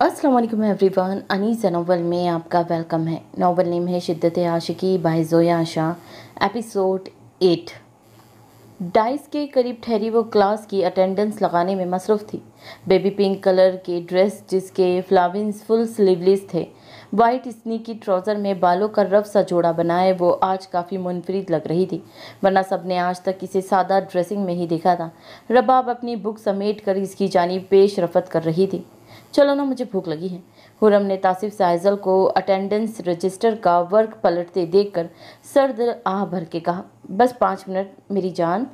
अस्सलाम वालेकुम everyone. Anees novel में आपका वेलकम है। नोवेल नेम है शिद्दत आशिकी बाय ज़ोया आशा। एपिसोड 8। डाइस के करीब ठहरी वो क्लास की अटेंडेंस लगाने में मसरूफ़ थी। बेबी पिंक कलर के ड्रेस जिसके फ्लाविंस फुल स्लीवलेस थे, वाइट स्नीकी ट्राउज़र में बालों का रफ सा जोड़ा बनाए वो आज काफ़ी मुनफरिद लग रही थी, वरना सबने आज तक इसे सादा ड्रेसिंग में ही देखा था। रबाब अपनी बुक समेट कर इसकी जानिब पेश रफत कर रही थी। चलो ना, मुझे भूख लगी है। हुरम ने तासिफ से आइजल को अटेंडेंस रजिस्टर का वर्क पलटते देखकर सर्द आह भर के कहा, बस 5 मिनट मेरी जान।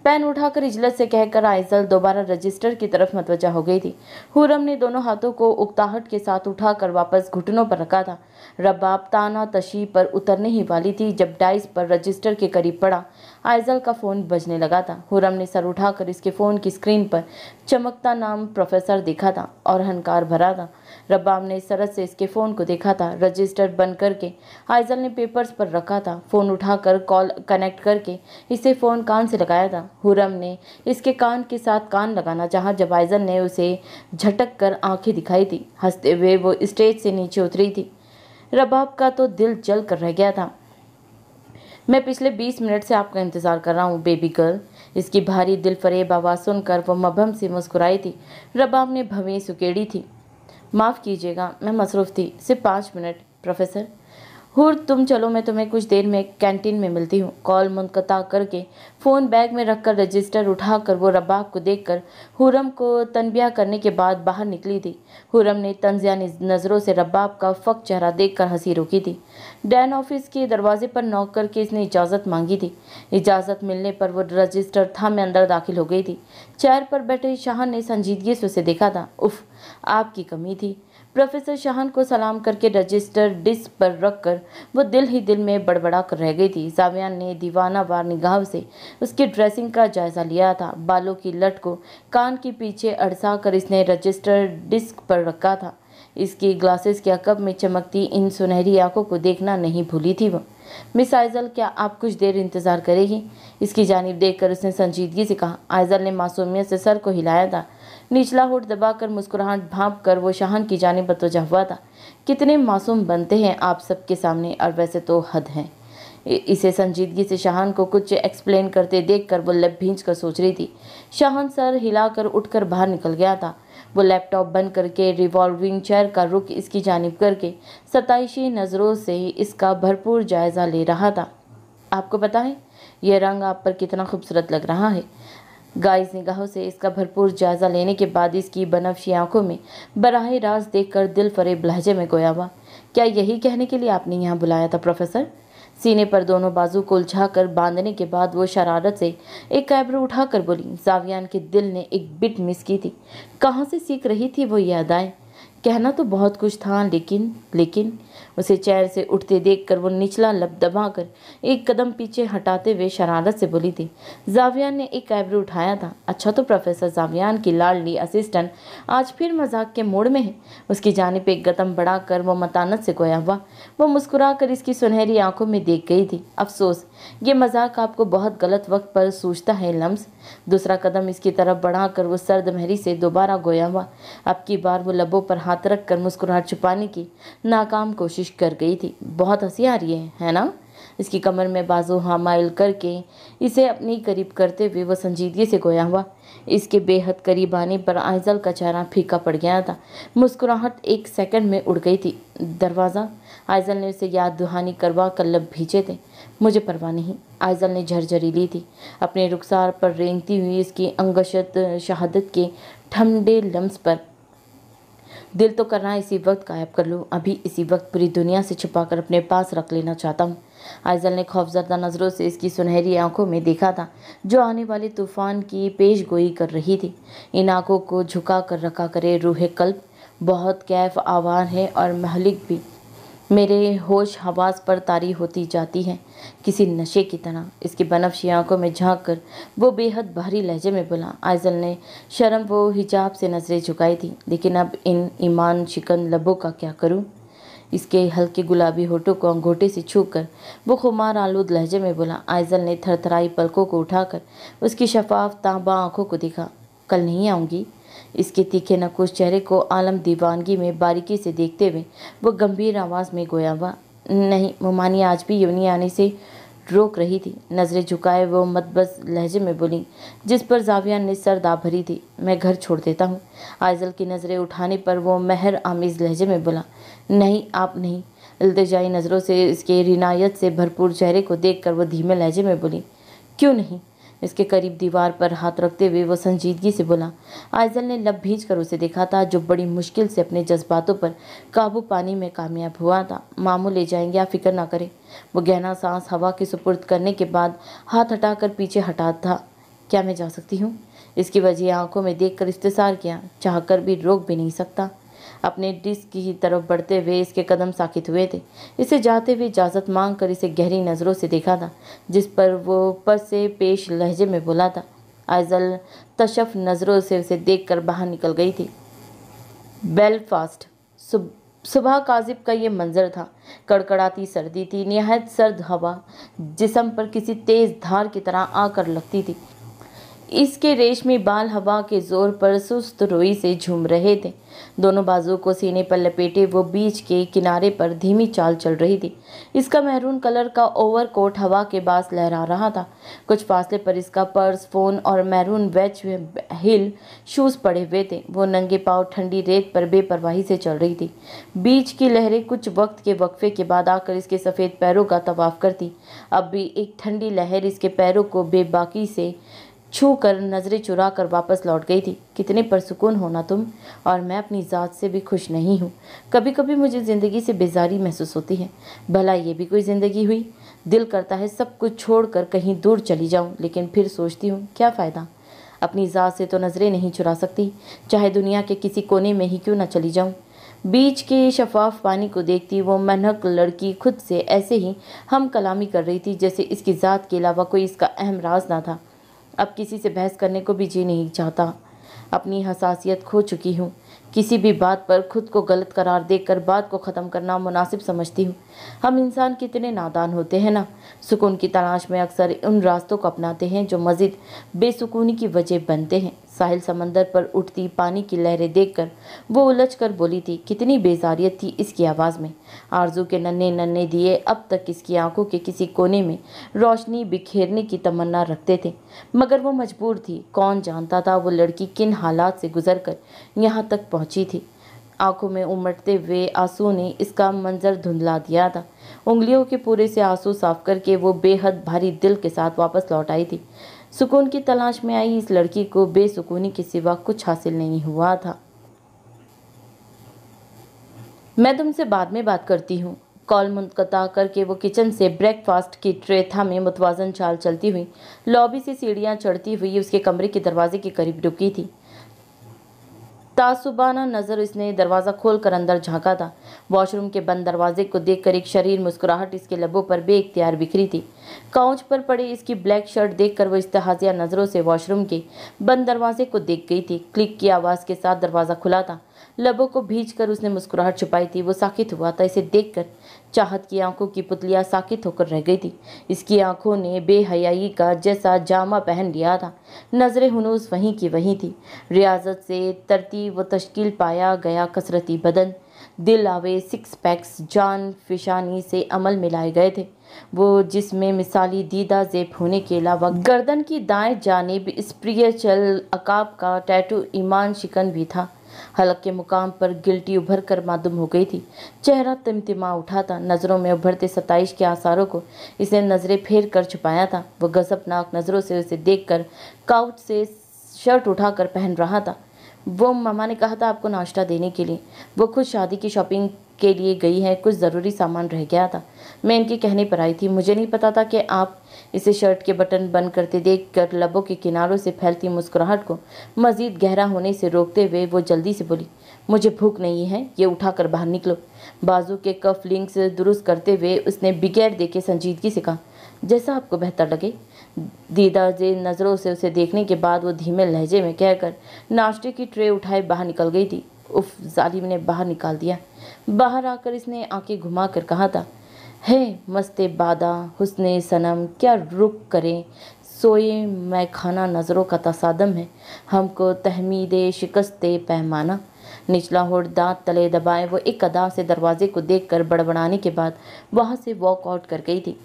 पेन उठाकर इजलत से कहकर आइजल दोबारा रजिस्टर की तरफ मतवजा हो गई थी। हुरम ने दोनों हाथों को उकताहट के साथ उठाकर वापस घुटनों पर रखा था। रबाब ताना तशी पर उतरने ही वाली थी जब डाइस पर रजिस्टर के करीब पड़ा आइजल का फ़ोन बजने लगा था। हुरम ने सर उठाकर इसके फ़ोन की स्क्रीन पर चमकता नाम प्रोफेसर देखा था और हंकार भरा था। रबाब ने सरत से इसके फ़ोन को देखा था। रजिस्टर बंद करके आइजल ने पेपर्स पर रखा था। फ़ोन उठाकर कॉल कनेक्ट करके इसे फ़ोन कान से लगाया था। हुरम ने इसके कान के साथ कान लगाना चाहा जब आइजल ने उसे झटक कर आंखें दिखाई थी। हंसते हुए वो स्टेज से नीचे उतरी थी। रबाब का तो दिल जल कर रह गया था। मैं पिछले 20 मिनट से आपका इंतज़ार कर रहा हूँ बेबी गर्ल। इसकी भारी दिल फरेब आवाज़ सुनकर वो मबहम से मुस्कुराई थी। रबाब ने भवें सुकेड़ी थी। माफ़ कीजिएगा, मैं मसरूफ़ थी, सिर्फ 5 मिनट प्रोफेसर। हुर तुम चलो, मैं तुम्हें कुछ देर में कैंटीन में मिलती हूँ। कॉल मुनक़ता करके फ़ोन बैग में रखकर रजिस्टर उठाकर वो रबाब को देखकर हुरम को तनबिया करने के बाद बाहर निकली थी। हुरम ने तंज़िया नज़रों से रबाब का फ़क चेहरा देखकर हंसी रोकी थी। डैन ऑफिस के दरवाजे पर नॉक करके इसने इजाज़त मांगी थी। इजाज़त मिलने पर वो रजिस्टर थामे अंदर दाखिल हो गई थी। चेयर पर बैठे शाहन ने संजीदगी से उसे देखा था। उफ, आपकी कमी थी। प्रोफेसर शाहन को सलाम करके रजिस्टर डिस्क पर रखकर वो दिल ही दिल में बड़बड़ा कर रह गई थी। जावियान ने दीवाना वार निगाह से उसकी ड्रेसिंग का जायज़ा लिया था। बालों की लट को कान के पीछे अड़सा कर इसने रजिस्टर डिस्क पर रखा था। इसकी ग्लासेस के अकब में चमकती इन सुनहरी आंखों को देखना नहीं भूली थी वह। मिस आइजल, क्या आप कुछ देर इंतज़ार करेगी? इसकी जानिब देखकर उसने संजीदगी से कहा। आइजल ने मासूमियत से सर को हिलाया था। निचला होठ दबाकर मुस्कुराहट भांप कर वो शाहन की जानिब बतवजा हुआ था। कितने मासूम बनते हैं आप सबके सामने, और वैसे तो हद है। इसे संजीदगी से शाहन को कुछ एक्सप्लेन करते देखकर वो लब भींच कर सोच रही थी। शाहन सर हिलाकर उठकर बाहर निकल गया था। वो लैपटॉप बंद करके रिवॉल्विंग चेयर का रुख इसकी जानिब करके सताइशी नज़रों से इसका भरपूर जायज़ा ले रहा था। आपको पता है यह रंग आप पर कितना खूबसूरत लग रहा है? गाइस निगाहों से इसका भरपूर जायज़ा लेने के बाद इसकी बनफशी आंखों में बराह रास्त देखकर दिल फरेब लहजे में गोया हुआ। क्या यही कहने के लिए आपने यहाँ बुलाया था प्रोफेसर? सीने पर दोनों बाजू को उलझाकर बांधने के बाद वो शरारत से एक आइब्रो उठाकर बोली। जावियान के दिल ने एक बिट मिस की थी। कहाँ से सीख रही थी वो ये अदाएं? कहना तो बहुत कुछ था, लेकिन उसे चेयर से उठते देखकर वो निचला लब दबाकर एक कदम पीछे हटाते हुए शरारत से बोली थी। जावियान ने एक आइब्रो उठाया था। अच्छा, तो प्रोफेसर जावियान की लाडली असिस्टेंट आज फिर मजाक के मूड में है। उसकी जानिब एक कदम बढ़ाकर वो मतानत से गोया हुआ। वो मुस्कुराकर इसकी सुनहरी आंखों में देख गई थी। अफसोस, ये मजाक आपको बहुत गलत वक्त पर सूझता है लम्स। दूसरा कदम इसकी तरफ बढ़ाकर वो सर्द महरी से दोबारा गोया हुआ। अब की बार वो लबों पर हाथ रख कर मुस्कुराहट छुपाने की नाकाम कोशिश कर गई थी। बहुत हंसी आ रही है ना? इसकी कमर में बाजू हामाइल करके इसे अपनी करीब करते हुए वो संजीदगी से गोया हुआ। इसके बेहद करीब आने पर आइजल का चेहरा फीका पड़ गया था। मुस्कुराहट एक सेकंड में उड़ गई थी। दरवाज़ा? आइजल ने उसे याद दुहानी करवा कर लब भींचे थे। मुझे परवाह नहीं, आइजल ने झरझरी ली थी, अपने रुखसार पर रेंगती हुई इसकी अंगशत शहादत के ठंडे लम्स पर। दिल तो कर रहा है इसी वक्त गायब कर लूँ, अभी इसी वक्त पूरी दुनिया से छुपाकर अपने पास रख लेना चाहता हूँ। आइजल ने खौफजदा नज़रों से इसकी सुनहरी आंखों में देखा था जो आने वाले तूफान की पेशगोई कर रही थी। इन आंखों को झुका कर रखा करे रूह कल्ब, बहुत कैफ आवार है और महलिक भी। मेरे होश हवास पर तारी होती जाती है किसी नशे की तरह। इसकी बनफशी आंखों में झांक कर वो बेहद भारी लहजे में बोला। आइजल ने शर्म वो हिजाब से नज़रें झुकाई थी, लेकिन अब इन ईमान शिकन लबों का क्या करूं? इसके हल्के गुलाबी होठों को अंगूठे से छूकर वो खुमार आलूद लहजे में बोला। आइजल ने थरथराई पलकों को उठाकर उसकी शफाफ तांबा आंखों को देखा। कल नहीं आऊँगी? इसके तीखे नकुश चेहरे को आलम दीवानगी में बारीकी से देखते हुए वो गंभीर आवाज़ में गोया हुआ, नहीं। मोमानी आज भी यूनी आने से रोक रही थी। नज़रें झुकाए वो मतबस लहजे में बोली, जिस पर जाविया ने सर दाब भरी थी, मैं घर छोड़ देता हूँ। आइजल की नज़रें उठाने पर वो मेहर आमेज लहजे में बोला, नहीं आप नहीं। इल्तिजाई नज़रों से इसके रिनायत से भरपूर चेहरे को देखकर वो धीमे लहजे में बोली, क्यों नहीं। इसके करीब दीवार पर हाथ रखते हुए वो संजीदगी से बोला। आइजल ने लब भींच कर उसे देखा था, जो बड़ी मुश्किल से अपने जज्बातों पर काबू पाने में कामयाब हुआ था। मामू ले जाएंगे, आप फिक्र ना करें। वो गहना सांस हवा के सुपुर्द करने के बाद हाथ हटाकर पीछे हटा था। क्या मैं जा सकती हूँ? इसकी वजह आंखों में देखकर इफ्तिसार किया, चाहकर भी रोक भी नहीं सकता। अपने डिस्क की तरफ बढ़ते हुए इसके कदम साकित हुए थे। इसे जाते हुए इजाज़त मांग कर इसे गहरी नज़रों से देखा था, जिस पर वो पर से पेश लहजे में बोला था। आइजल तशफ नज़रों से उसे देखकर बाहर निकल गई थी। बेलफास्ट सुबह काजिब का ये मंजर था। कड़कड़ाती सर्दी थी, निहायत सर्द हवा जिस्म पर किसी तेज़ धार की तरह आकर लगती थी। इसके रेशमी बाल हवा के जोर पर सुस्त रोई से झूम रहे थे। दोनों बाजू को सीने पर लपेटे वो बीच के किनारे पर धीमी चाल चल रही थी। इसका मैरून कलर का ओवरकोट हवा के पास लहरा रहा था। कुछ फासले पर इसका पर्स, फोन और मैरून वेज हिल शूज़ पड़े हुए थे। वो नंगे पाँव ठंडी रेत पर बेपरवाही से चल रही थी। बीच की लहरें कुछ वक्त के वक्फे के बाद आकर इसके सफ़ेद पैरों का तवाफ करती। अब भी एक ठंडी लहर इसके पैरों को बेबाकी से छू कर नज़रें चुरा कर वापस लौट गई थी। कितने परसुकून हो ना तुम, और मैं अपनी ज़ात से भी खुश नहीं हूँ। कभी कभी मुझे ज़िंदगी से बेजारी महसूस होती है। भला ये भी कोई ज़िंदगी हुई? दिल करता है सब कुछ छोड़कर कहीं दूर चली जाऊँ, लेकिन फिर सोचती हूँ क्या फ़ायदा। अपनी ज़ात से तो नज़रें नहीं चुरा सकती, चाहे दुनिया के किसी कोने में ही क्यों ना चली जाऊँ। बीच के शफाफ पानी को देखती वो मनहक लड़की खुद से ऐसे ही हम कलामी कर रही थी, जैसे इसकी ज़ात के अलावा कोई इसका अहम राज ना था। अब किसी से बहस करने को भी जी नहीं चाहता। अपनी हसासियत खो चुकी हूँ। किसी भी बात पर खुद को गलत करार देकर बात को ख़त्म करना मुनासिब समझती हूँ। हम इंसान कितने नादान होते हैं ना। सुकून की तलाश में अक्सर उन रास्तों को अपनाते हैं जो मज़ीद बेसुकूनी की वजह बनते हैं। साहिल समंदर पर उठती पानी की लहरें देखकर वो उलझ कर बोली थी। कितनी बेजारियत थी इसकी आवाज़ में। आरजू के नन्हे नन्हे दिए अब तक इसकी आंखों के किसी कोने में रोशनी बिखेरने की तमन्ना रखते थे, मगर वो मजबूर थी। कौन जानता था वो लड़की किन हालात से गुजर कर यहाँ तक पहुँची थी। आंखों में उमड़ते हुए आंसू ने इसका मंजर धुंधला दिया था। उंगलियों के पूरे से आंसू साफ करके वो बेहद भारी दिल के साथ वापस लौट आई थी। सुकून की तलाश में आई इस लड़की को बेसुकूनी के सिवा कुछ हासिल नहीं हुआ था। मैं तुमसे बाद में बात करती हूँ। कॉल मुनक़ता करके वो किचन से ब्रेकफास्ट की ट्रे थामे मुतवाज़न चाल चलती हुई लॉबी से सीढ़ियाँ चढ़ती हुई उसके कमरे के दरवाजे के करीब रुकी थी। तासुबाना नज़र इसने दरवाज़ा खोलकर अंदर झांका था। वॉशरूम के बंद दरवाजे को देखकर एक शरीर मुस्कुराहट इसके लबों पर बेइख्तियार बिखरी थी। काउच पर पड़े इसकी ब्लैक शर्ट देखकर वो इस्तेहाज़िया नज़रों से वॉशरूम के बंद दरवाजे को देख गई थी। क्लिक की आवाज़ के साथ दरवाज़ा खुला था। लबों को भींचकर उसने मुस्कुराहट छुपाई थी। वो साकित हुआ था। इसे देखकर चाहत की आंखों की पुतलियाँ साकित होकर रह गई थी। इसकी आंखों ने बेहयाई का जैसा जामा पहन लिया था। नज़रें हुनूस वहीं की वहीं थी। रियाजत से तरतीब व तश्कील पाया गया कसरती बदन, दिल आवे सिक्स पैक्स जान फिशानी से अमल में लाए गए थे। वो जिसमें मिसाली दीदा ज़ेब होने के अलावा गर्दन की दाएं जानिब स्पिरिचुअल अकाब का टैटू ईमान शिकन भी था। हलक के मुकाम पर गिल्टी उभर कर मालूम हो गई थी। चेहरा तिमतिमा उठा था। नज़रों में उभरते सताइश के आसारों को इसने नज़रें फेर कर छुपाया था। वह गज़बनाक नज़रों से उसे देखकर काउच से शर्ट उठाकर पहन रहा था। वो मामा ने कहा था आपको नाश्ता देने के लिए। वो खुद शादी की शॉपिंग के लिए गई है, कुछ ज़रूरी सामान रह गया था। मैं इनके कहने पर आई थी। मुझे नहीं पता था कि आप। इसे शर्ट के बटन बंद करते देखकर लबों के किनारों से फैलती मुस्कुराहट को मज़ीद गहरा होने से रोकते हुए वो जल्दी से बोली, मुझे भूख नहीं है, ये उठाकर बाहर निकलो। बाजू के कफ लिंक्स दुरुस्त करते हुए उसने बगैर देखे संजीदगी से कहा, जैसा आपको बेहतर लगे। दीदाजे नज़रों से उसे देखने के बाद वो धीमे लहजे में कहकर नाश्ते की ट्रे उठाए बाहर निकल गई थी। उफ, जालिम ने बाहर निकाल दिया। बाहर आकर इसने आंखें घुमा कर कहा था, है मस्ते बादा हुस्ने सनम, क्या रुक करें सोए मैं खाना नज़रों का तसादम है, हमको तहमीद शिकस्त पैमाना। निचला होठ दांत तले दबाए वो एक अदा से दरवाजे को देखकर बड़बड़ाने के बाद वहाँ से वॉक आउट कर गई थी।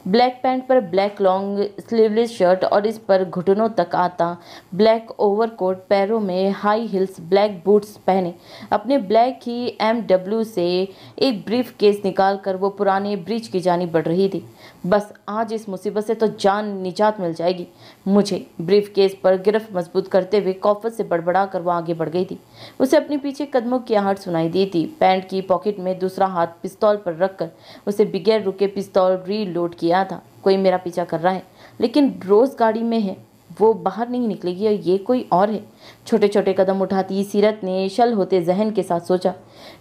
ब्लैक पैंट पर ब्लैक लॉन्ग स्लीवलेस शर्ट और इस पर घुटनों तक आता ब्लैक ओवरकोट, पैरों में हाई हिल्स, ब्लैक बूट्स पहने अपने ब्लैक ही MW से एक ब्रीफ केस निकाल कर वो पुराने ब्रिज की जानिब बढ़ रही थी। बस आज इस मुसीबत से तो जान निजात मिल जाएगी मुझे। ब्रीफ केस पर गिरफ्त मजबूत करते हुए कॉफर से बड़बड़ा कर वो आगे बढ़ गई थी। उसे अपने पीछे कदमों की आहट सुनाई दी थी। पैंट की पॉकेट में दूसरा हाथ पिस्तौल पर रखकर उसे बगैर रुके पिस्तौल रीलोड किया था। कोई मेरा पीछा कर रहा है, लेकिन रोज़ गाड़ी में है, वो बाहर नहीं निकलेगी और ये कोई और है। छोटे छोटे कदम उठाती सीरत ने शल होते जहन के साथ सोचा।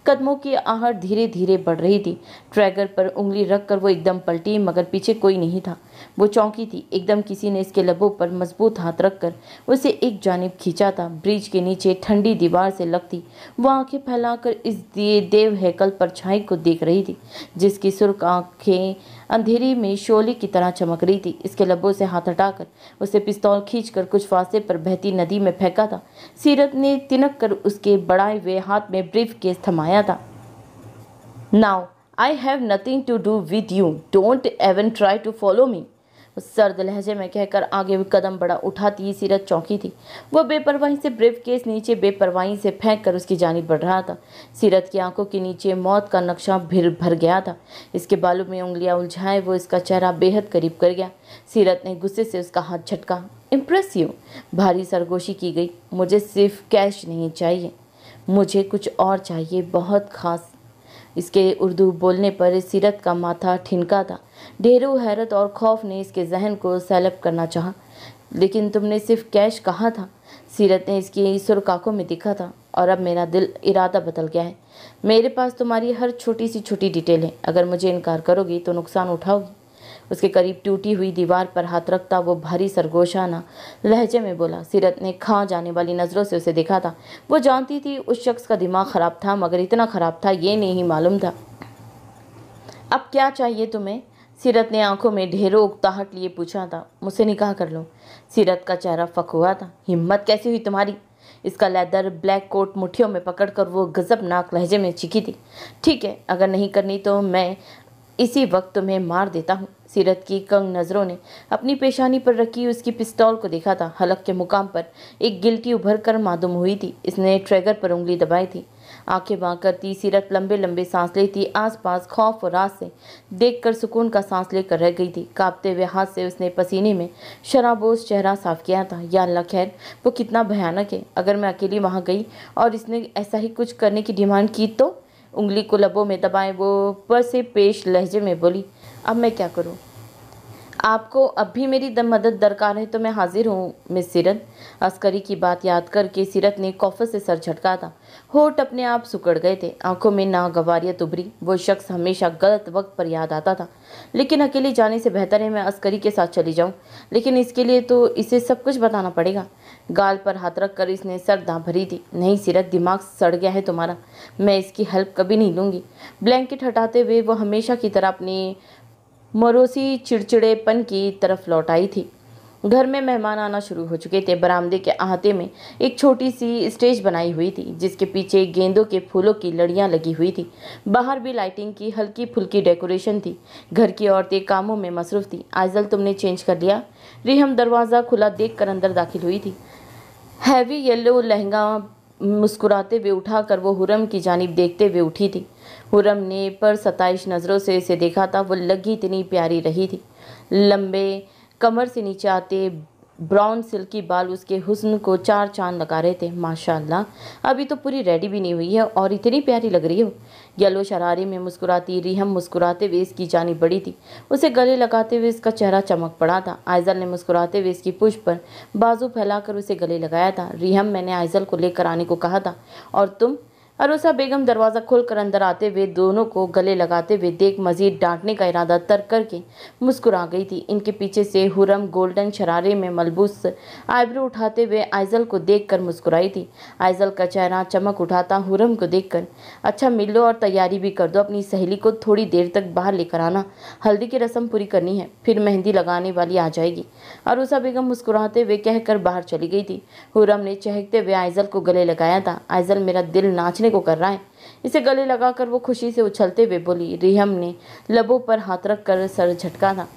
कदमों की आहट धीरे धीरे बढ़ रही थी। ट्रैगर पर उंगली रखकर वो एकदम पलटी, मगर पीछे कोई नहीं था। वो चौंकी थी। एकदम किसी ने इसके लबों पर मजबूत हाथ रखकर उसे एक जानिब खींचा था। ब्रिज के नीचे ठंडी दीवार से लगती वो आंखें फैलाकर इस देव हैकल परछाई को देख रही थी, जिसकी सुर्ख आंखें अंधेरी में शोले की तरह चमक रही थी। इसके लबों से हाथ हटाकर उसे पिस्तौल खींचकर कुछ फासले पर बहती नदी में फेंका था। सीरत ने तिनक कर उसके बढ़ाए हुए हाथ में ब्रीफ केस थमाया था। Now I have nothing to do with you, don't even try to follow me, सर्द लहजे में कहकर आगे भी कदम बढ़ा। उठाती सीरत चौंकी थी। वह बेपरवाही से ब्रीफ केस नीचे बेपरवाही से फेंक कर उसकी जानिब बढ़ रहा था। सीरत की आंखों के नीचे मौत का नक्शा भर गया था। इसके बालों में उंगलियां उलझाए वो इसका चेहरा बेहद करीब कर गया। सीरत ने गुस्से से उसका हाथ झटका। इम्प्रेसिव, भारी सरगोशी की गई। मुझे सिर्फ कैश नहीं चाहिए, मुझे कुछ और चाहिए, बहुत खास। इसके उर्दू बोलने पर सीरत का माथा ठिनका था। ढेरों हैरत और खौफ ने इसके जहन को सैलब करना चाहा। लेकिन तुमने सिर्फ कैश कहा था, सीरत ने इसकी सुर्ख आंखों में दिखा था। और अब मेरा दिल इरादा बदल गया है। मेरे पास तुम्हारी हर छोटी सी छोटी डिटेल है। अगर मुझे इनकार करोगी तो नुकसान उठाओगी। उसके करीब टूटी हुई दीवार पर हाथ रखता वो भारी सरगोशाना लहजे में बोला। सीरत ने खा जाने वाली नज़रों से उसे देखा था। वो जानती थी उस शख्स का दिमाग ख़राब था, मगर इतना ख़राब था ये नहीं मालूम था। अब क्या चाहिए तुम्हें? सीरत ने आंखों में ढेरों उकताहट लिए पूछा था। मुझसे निकाह कर लो। सीरत का चेहरा फक हुआ था। हिम्मत कैसी हुई तुम्हारी? इसका लेदर ब्लैक कोट मुट्ठियों में पकड़कर वो गजबनाक लहजे में चीखी थी। ठीक है, अगर नहीं करनी तो मैं इसी वक्त तुम्हें मार देता हूँ। सीरत की कंग नज़रों ने अपनी पेशानी पर रखी उसकी पिस्तौल को देखा था। हलक के मुकाम पर एक गिल्टी उभर कर मालूम हुई थी। इसने ट्रैगर पर उंगली दबाई थी। आंखें बांध करती सीरत लंबे लंबे सांस लेती आसपास खौफ और रात से देखकर सुकून का सांस लेकर रह गई थी। कांपते हुए हाथ से उसने पसीने में शराबोश चेहरा साफ किया था। या अल्लाह, खैर वो कितना भयानक है। अगर मैं अकेली वहाँ गई और इसने ऐसा ही कुछ करने की डिमांड की तो? उंगली को लबों में दबाए वो पर से पेश लहजे में बोली। अब मैं क्या करूं? आपको अब भी मेरी मदद दरकार है तो मैं हाजिर हूँ मिस सीरत। अस्करी की बात याद करके सीरत ने कॉफर से सर झटका था। होठ अपने आप सुकड़ गए थे। आंखों में नागवारियत उभरी। वो शख्स हमेशा गलत वक्त पर याद आता था। लेकिन अकेले जाने से बेहतर है मैं अस्करी के साथ चली जाऊँ। लेकिन इसके लिए तो इसे सब कुछ बताना पड़ेगा। गाल पर हाथ रख कर इसने सर दाँ भरी थी। नहीं सीरत, दिमाग सड़ गया है तुम्हारा। मैं इसकी हेल्प कभी नहीं लूँगी। ब्लैंकेट हटाते हुए वो हमेशा की तरह अपनी मरोसी चिड़चिड़ेपन की तरफ लौट आई थी। घर में मेहमान आना शुरू हो चुके थे। बरामदे के अहाते में एक छोटी सी स्टेज बनाई हुई थी, जिसके पीछे गेंदों के फूलों की लड़ियां लगी हुई थी। बाहर भी लाइटिंग की हल्की फुल्की डेकोरेशन थी। घर की औरतें कामों में मसरूफ थी। आइजल, तुमने चेंज कर लिया? रिहम दरवाज़ा खुला देखकर अंदर दाखिल हुई थी। हैवी येलो लहंगा मुस्कुराते हुए उठाकर वो हुरम की जानिब देखते हुए उठी थी। हुरम ने पर 27 नज़रों से इसे देखा था। वो लगी इतनी प्यारी रही थी। लंबे कमर से नीचे आते ब्राउन सिल्की बाल उसके हुस्न को चार चांद लगा रहे थे। माशाअल्लाह, अभी तो पूरी रेडी भी नहीं हुई है और इतनी प्यारी लग रही हो। येलो शरारे में मुस्कुराती रिहम मुस्कुराते हुए इसकी जानिब बढ़ी थी। उसे गले लगाते हुए इसका चेहरा चमक पड़ा था। आइजल ने मुस्कुराते हुए इसकी पूंछ पर बाजू फैलाकर उसे गले लगाया था। रिहम, मैंने आइजल को लेकर आने को कहा था और तुम? अरूसा बेगम दरवाज़ा खोलकर अंदर आते हुए दोनों को गले लगाते हुए देख मजीद डांटने का इरादा तर्क करके मुस्कुरा गई थी। इनके पीछे से हुरम गोल्डन शरारे में मलबूस आईब्रो उठाते हुए आइजल को देखकर मुस्कुराई थी। आइजल का चेहरा चमक उठाता हुरम को देखकर, अच्छा मिल लो और तैयारी भी कर दो, अपनी सहेली को थोड़ी देर तक बाहर लेकर आना, हल्दी की रस्म पूरी करनी है, फिर मेहंदी लगाने वाली आ जाएगी। अरूसा बेगम मुस्कुराते हुए कहकर बाहर चली गई थी। हुरम ने चहकते हुए आइजल को गले लगाया था। आइजल, मेरा दिल नाचने को कर रहा है। इसे गले लगाकर वो खुशी से उछलते हुए बोली। रिहम ने लबों पर हाथ रख कर सर झटका था।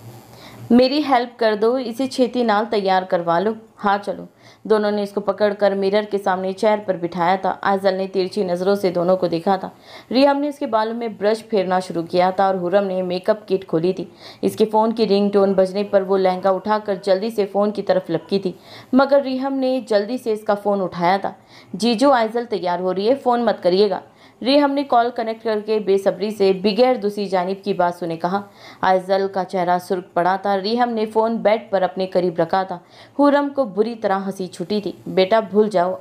मेरी हेल्प कर दो, इसे छेती नाल तैयार करवा लो। हाँ चलो। दोनों ने इसको पकड़कर मिरर के सामने चेयर पर बिठाया था। आइजल ने तिरछी नज़रों से दोनों को देखा था। रिहम ने उसके बालों में ब्रश फेरना शुरू किया था और हुरम ने मेकअप किट खोली थी। इसके फ़ोन की रिंगटोन बजने पर वो लहंगा उठाकर जल्दी से फ़ोन की तरफ लपकी थी, मगर रिहम ने जल्दी से इसका फ़ोन उठाया था। जीजू, आइजल तैयार हो रही है, फ़ोन मत करिएगा। रिहम ने कॉल कनेक्ट करके बेसब्री से बगैर दूसरी जानिब की बात सुने कहा। आइजल का चेहरा सुर्ख पड़ा था। रिहम ने फ़ोन बेड पर अपने करीब रखा था। हुरम को बुरी तरह हंसी छूटी थी। बेटा भूल जाओ,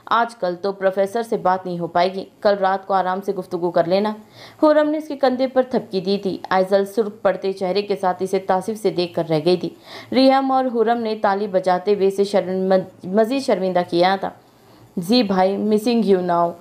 आजकल तो प्रोफेसर से बात नहीं हो पाएगी, कल रात को आराम से गुफ्तगू कर लेना। हुरम ने इसके कंधे पर थपकी दी थी। आइजल सुर्ख पड़ते चेहरे के साथ इसे तासीफ से देख कर रह गई थी। रिहम और हुरम ने ताली बजाते हुए इसे मज़ीद शर्मिंदा किया था। जी भाई, मिसिंग यू नाउ।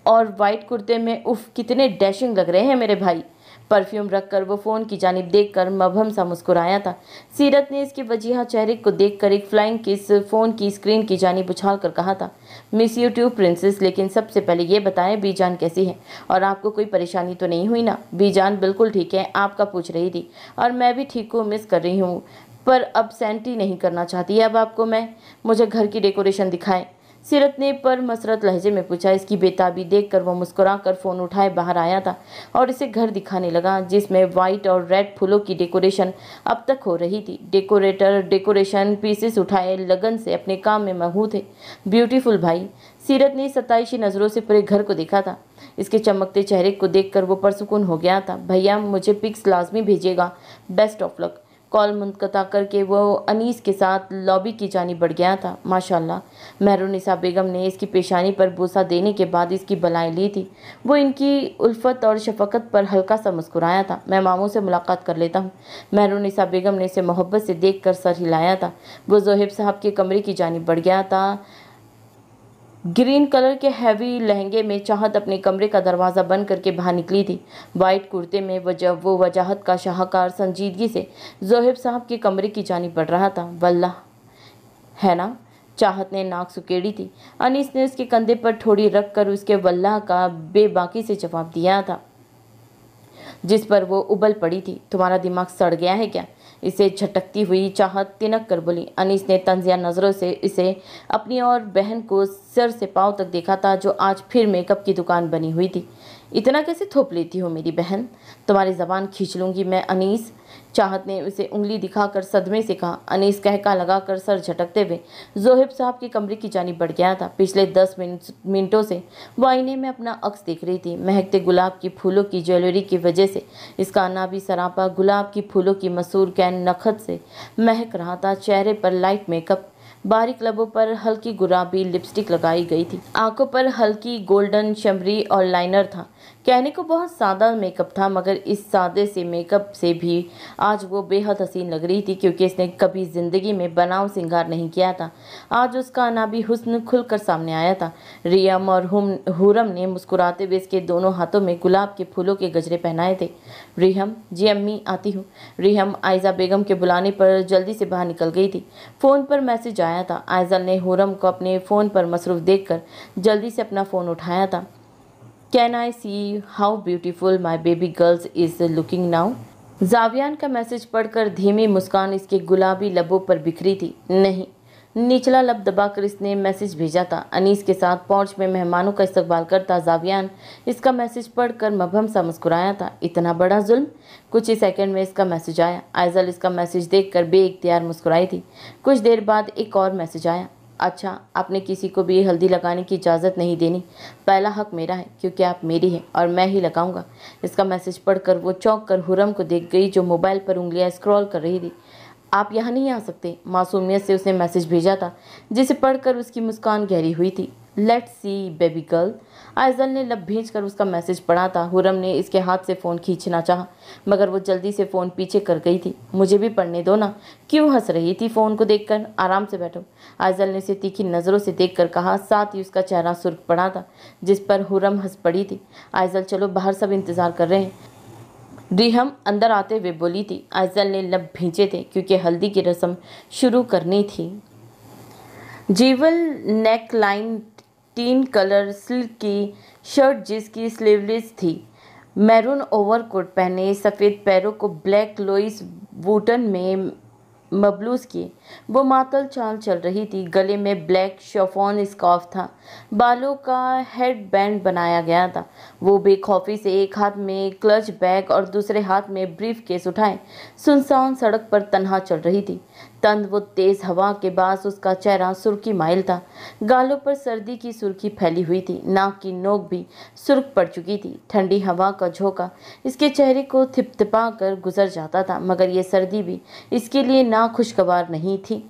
और वाइट कुर्ते में उफ कितने डैशिंग लग रहे हैं मेरे भाई। परफ्यूम रखकर वो फ़ोन की जानिब देखकर मबहम सा मुस्कुराया था। सीरत ने इसके वजीहा चेहरे को देखकर एक फ्लाइंग किस फ़ोन की स्क्रीन की जानिब उछाल कर कहा था। मिस यू टू प्रिंसेस, लेकिन सबसे पहले ये बताएं बीजान कैसी है और आपको कोई परेशानी तो नहीं हुई ना? बीजान बिल्कुल ठीक है, आपका पूछ रही थी। और मैं भी ठीक को मिस कर रही हूँ, पर अब सेंटी नहीं करना चाहती। अब आपको मुझे घर की डेकोरेशन दिखाएं, सीरत ने पर मसरत लहजे में पूछा। इसकी बेताबी देखकर वो मुस्कुराकर फ़ोन उठाए बाहर आया था और इसे घर दिखाने लगा, जिसमें वाइट और रेड फूलों की डेकोरेशन अब तक हो रही थी। डेकोरेटर डेकोरेशन पीसेस उठाए लगन से अपने काम में मगन थे। ब्यूटीफुल भाई। सीरत ने सताइशी नज़रों से पूरे घर को देखा था। इसके चमकते चेहरे को देखकर वो परसुकून हो गया था। भैया, मुझे पिक्स लाजमी भेजिएगा, बेस्ट ऑफ लक। कॉल मुनक़ता करके वो अनीस के साथ लॉबी की जानिब बढ़ गया था। माशाल्लाह, मेहरुनिसा बेगम ने इसकी पेशानी पर बूसा देने के बाद इसकी बलाएं ली थी। वो इनकी उल्फत और शफकत पर हल्का सा मुस्कुराया था। मैं मामू से मुलाकात कर लेता हूँ। मेहरुनिसा बेगम ने इसे मोहब्बत से देखकर सर हिलाया था। वो ज़ोहेब साहब के कमरे की जानिब बढ़ गया था। ग्रीन कलर के हैवी लहंगे में चाहत अपने कमरे का दरवाज़ा बंद करके बाहर निकली थी। वाइट कुर्ते में वो वजाहत का शाहकार संजीदगी से ज़ोहेब साहब के कमरे की जानिब बढ़ रहा था। वल्लाह, है ना? चाहत ने नाक सुकेड़ी थी। अनीस ने उसके कंधे पर ठोड़ी रख कर उसके वल्लाह का बेबाकी से जवाब दिया था, जिस पर वो उबल पड़ी थी। तुम्हारा दिमाग सड़ गया है क्या? इसे झटकती हुई चाहत तिनक कर बोली। अनीस ने तंजिया नज़रों से इसे अपनी और बहन को सर से पांव तक देखा था, जो आज फिर मेकअप की दुकान बनी हुई थी। इतना कैसे थोप लेती हो मेरी बहन? तुम्हारी ज़बान खींच लूँगी मैं अनीस। चाहत ने उसे उंगली दिखाकर सदमे से कहा। अनीस कहका लगाकर सर झटकते हुए ज़ोहेब साहब के कमरे की जानिब बढ़ गया था। पिछले 10 मिनटों से वो आईने में अपना अक्स देख रही थी। महकते गुलाब की फूलों की ज्वेलरी की वजह से इसका नाभि सरापा गुलाब की फूलों की मसूर कैन नखत से महक रहा था। चेहरे पर लाइट मेकअप, बारीक लबों पर हल्की गुलाबी लिपस्टिक लगाई गई थी। आंखों पर हल्की गोल्डन शमरी और लाइनर था। कहने को बहुत सादा मेकअप था, मगर इस सादे से मेकअप से भी आज वो बेहद हसीन लग रही थी, क्योंकि इसने कभी ज़िंदगी में बनाव सिंगार नहीं किया था। आज उसका अनाबी हुस्न खुलकर सामने आया था। रियम और हुरम ने मुस्कुराते हुए इसके दोनों हाथों में गुलाब के फूलों के गजरे पहनाए थे। रिहम, जी अम्मी आती हूँ। रिहम आयजा बेगम के बुलाने पर जल्दी से बाहर निकल गई थी। फ़ोन पर मैसेज आया था। आयजा ने हुरम को अपने फ़ोन पर मसरूफ़ देखकर जल्दी से अपना फ़ोन उठाया था। Can I see how beautiful my baby girls is looking now? Javiyan का मैसेज पढ़कर धीमी मुस्कान इसके गुलाबी लबों पर बिखरी थी। नहीं, निचला लब दबाकर इसने मैसेज भेजा था। अनीस के साथ पहुंच में मेहमानों का इस्तकबाल करता जावियान इसका मैसेज पढ़कर मबहम सा मुस्कुराया था। इतना बड़ा जुल्म? कुछ ही सेकंड में इसका मैसेज आया। आइजल इसका मैसेज देखकर बेइख्तियार मुस्कुराई थी। कुछ देर बाद एक और मैसेज आया। अच्छा, आपने किसी को भी हल्दी लगाने की इजाज़त नहीं देनी। पहला हक मेरा है, क्योंकि आप मेरी हैं और मैं ही लगाऊंगा। इसका मैसेज पढ़कर वो चौंक कर हुरम को देख गई, जो मोबाइल पर उंगलियां स्क्रॉल कर रही थी। आप यहाँ नहीं आ सकते, मासूमियत से उसने मैसेज भेजा था, जिसे पढ़कर उसकी मुस्कान गहरी हुई थी। Let's see baby girl. Aizawl ने लब भींच कर उसका मैसेज पढ़ा था। हुरम ने इसके हाथ से फ़ोन खींचना चाहा, मगर वो जल्दी से फ़ोन पीछे कर गई थी। मुझे भी पढ़ने दो ना। क्यों हंस रही थी फ़ोन को देखकर? आराम से बैठो। आइजल ने उसे तीखी नज़रों से देखकर कहा, साथ ही उसका चेहरा सुर्ख पड़ा था, जिस पर हुरम हंस पड़ी थी। आइजल चलो बाहर, सब इंतज़ार कर रहे हैं। रिहम अंदर आते हुए बोली थी। आइजल ने लब भींचे थे क्योंकि हल्दी की रस्म शुरू करनी थी। Jewel neck line, tin colour silk की शर्ट जिसकी स्लीवलेस थी, मैरून ओवरकोट पहने, सफ़ेद पैरों को ब्लैक लोइस वूटन में मबलूस किए वो मातल चाल चल रही थी। गले में ब्लैक शिफॉन स्कार्फ था, बालों का हेड बैंड बनाया गया था। वो बेखौफी से एक हाथ में क्लच बैग और दूसरे हाथ में ब्रीफ केस उठाए सुनसान सड़क पर तन्हा चल रही थी। तंद वो तेज हवा के बास उसका चेहरा सुर्खी माइल था, गालों पर सर्दी की सुर्खी फैली हुई थी, नाक की नोक भी सुर्ख पड़ चुकी थी। ठंडी हवा का झोंका इसके चेहरे को थिपथिपा कर गुजर जाता था, मगर ये सर्दी भी इसके लिए नाखुशगवार नहीं थी।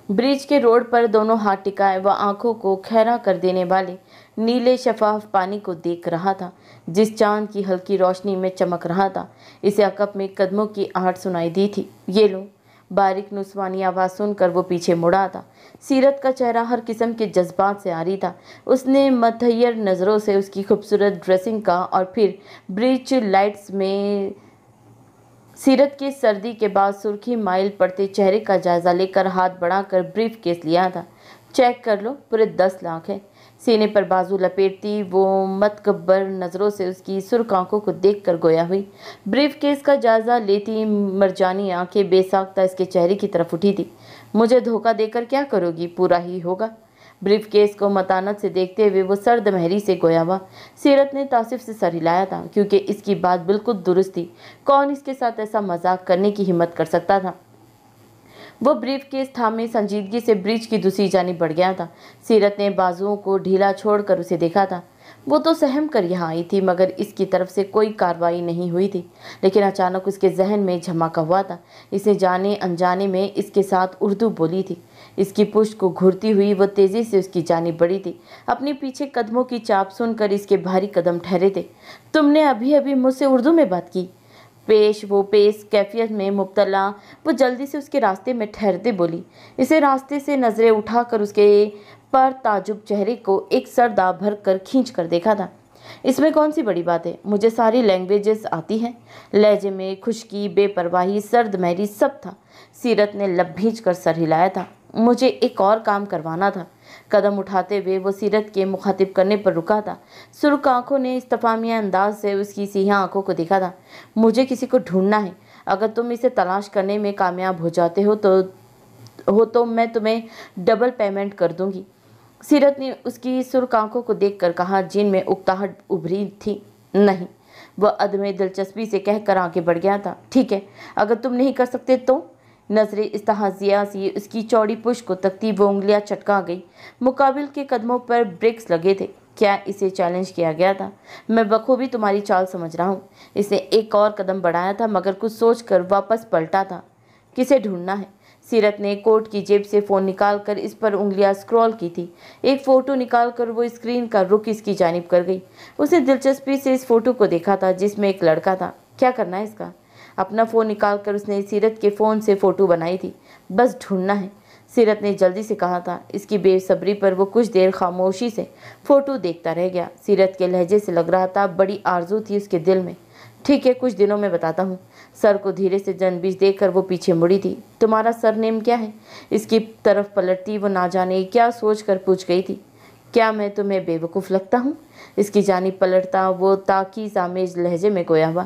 ब्रिज के रोड पर दोनों हाथ टिकाए वह आंखों को खैरा कर देने वाले नीले शफाफ पानी को देख रहा था, जिस चांद की हल्की रोशनी में चमक रहा था। इसे अकब में कदमों की आहट सुनाई दी थी। ये लो। बारीक नुस्वानी आवाज़ सुनकर वो पीछे मुड़ा था। सीरत का चेहरा हर किस्म के जज्बात से आरी था। उसने मतहैयर नज़रों से उसकी खूबसूरत ड्रेसिंग का और फिर ब्रिज लाइट्स में सीरत के सर्दी के बाद सुर्खी माइल पड़ते चेहरे का जायजा लेकर हाथ बढ़ाकर ब्रीफ केस लिया था। चेक कर लो, पूरे 10 लाख है। सीने पर बाजू लपेटती वो मतकब्बर नज़रों से उसकी सुर्ख आंखों को देखकर गोया हुई। ब्रीफ केस का जायजा लेती मरजानी आंखें बेसाख्ता इसके चेहरे की तरफ उठी थी। मुझे धोखा देकर क्या करोगी? पूरा ही होगा। ब्रीफ केस को मतानत से देखते हुए वो सर्द महरी से गोया हुआ। सीरत ने तासिफ से सर हिलाया था, क्योंकि इसकी बात बिल्कुल दुरुस्त थी। कौन इसके साथ ऐसा मजाक करने की हिम्मत कर सकता था? वो ब्रीफ केस थामे संजीदगी से ब्रिज की दूसरी जानिब बढ़ गया था। सीरत ने बाजुओं को ढीला छोड़कर उसे देखा था। वो तो सहम कर यहाँ आई थी, मगर इसकी तरफ से कोई कार्रवाई नहीं हुई थी। लेकिन अचानक उसके जहन में झमाका हुआ था। इसे जाने अनजाने में इसके साथ उर्दू बोली थी। इसकी पुष्ट को घूरती हुई वो तेज़ी से उसकी जानिब बढ़ी थी। अपने पीछे कदमों की चाप सुनकर इसके भारी कदम ठहरे थे। तुमने अभी अभी मुझसे उर्दू में बात की? पेश कैफियत में मुब्तला वो जल्दी से उसके रास्ते में ठहरते बोली। इसे रास्ते से नज़रें उठाकर उसके पर ताजुब चेहरे को एक सरदा भर कर खींच कर देखा था। इसमें कौन सी बड़ी बात है? मुझे सारी लैंग्वेजेस आती हैं। लहजे में खुशकी, बेपरवाही, सर्द महरी सब था। सीरत ने लब भींच कर सर हिलाया था। मुझे एक और काम करवाना था। कदम उठाते हुए वो सीरत के मुखातिब करने पर रुका था। सुर्ख आंखों ने इस्तफामिया अंदाज से उसकी सियाह आंखों को देखा था। मुझे किसी को ढूंढना है। अगर तुम इसे तलाश करने में कामयाब हो जाते हो तो मैं तुम्हें डबल पेमेंट कर दूंगी। सीरत ने उसकी सुर्ख आंखों को देखकर कहा, जिनमें उकताहट उभरी थी। नहीं, वह अदमे दिलचस्पी से कहकर आगे बढ़ गया था। ठीक है, अगर तुम नहीं कर सकते तो? नजरें इस्तहाजिया सी उसकी चौड़ी पुष्ट को तकती वो उंगलियां चटका गई। मुकाबिल के कदमों पर ब्रेक्स लगे थे। क्या इसे चैलेंज किया गया था? मैं बखूबी तुम्हारी चाल समझ रहा हूँ। इसने एक और कदम बढ़ाया था, मगर कुछ सोचकर वापस पलटा था। किसे ढूंढना है? सीरत ने कोट की जेब से फ़ोन निकालकर इस पर उंगलियां स्क्रॉल की थी। एक फ़ोटो निकालकर वो स्क्रीन का रुख इसकी जानिब कर गई। उसने दिलचस्पी से इस फ़ोटो को देखा था, जिसमें एक लड़का था। क्या करना है इसका? अपना फ़ोन निकालकर उसने सीरत के फ़ोन से फ़ोटो बनाई थी। बस ढूंढना है, सीरत ने जल्दी से कहा था। इसकी बेसब्री पर वो कुछ देर खामोशी से फ़ोटो देखता रह गया। सीरत के लहजे से लग रहा था बड़ी आरजू थी उसके दिल में। ठीक है, कुछ दिनों में बताता हूँ। सर को धीरे से जनबीज देखकर वो पीछे मुड़ी थी। तुम्हारा सरनेम क्या है? इसकी तरफ पलटती वो ना जाने क्या सोच कर पूछ गई थी। क्या मैं तुम्हें बेवकूफ़ लगता हूँ? इसकी जानिब पलटता वो ताकीज़ आमेज लहजे में गोया हुआ।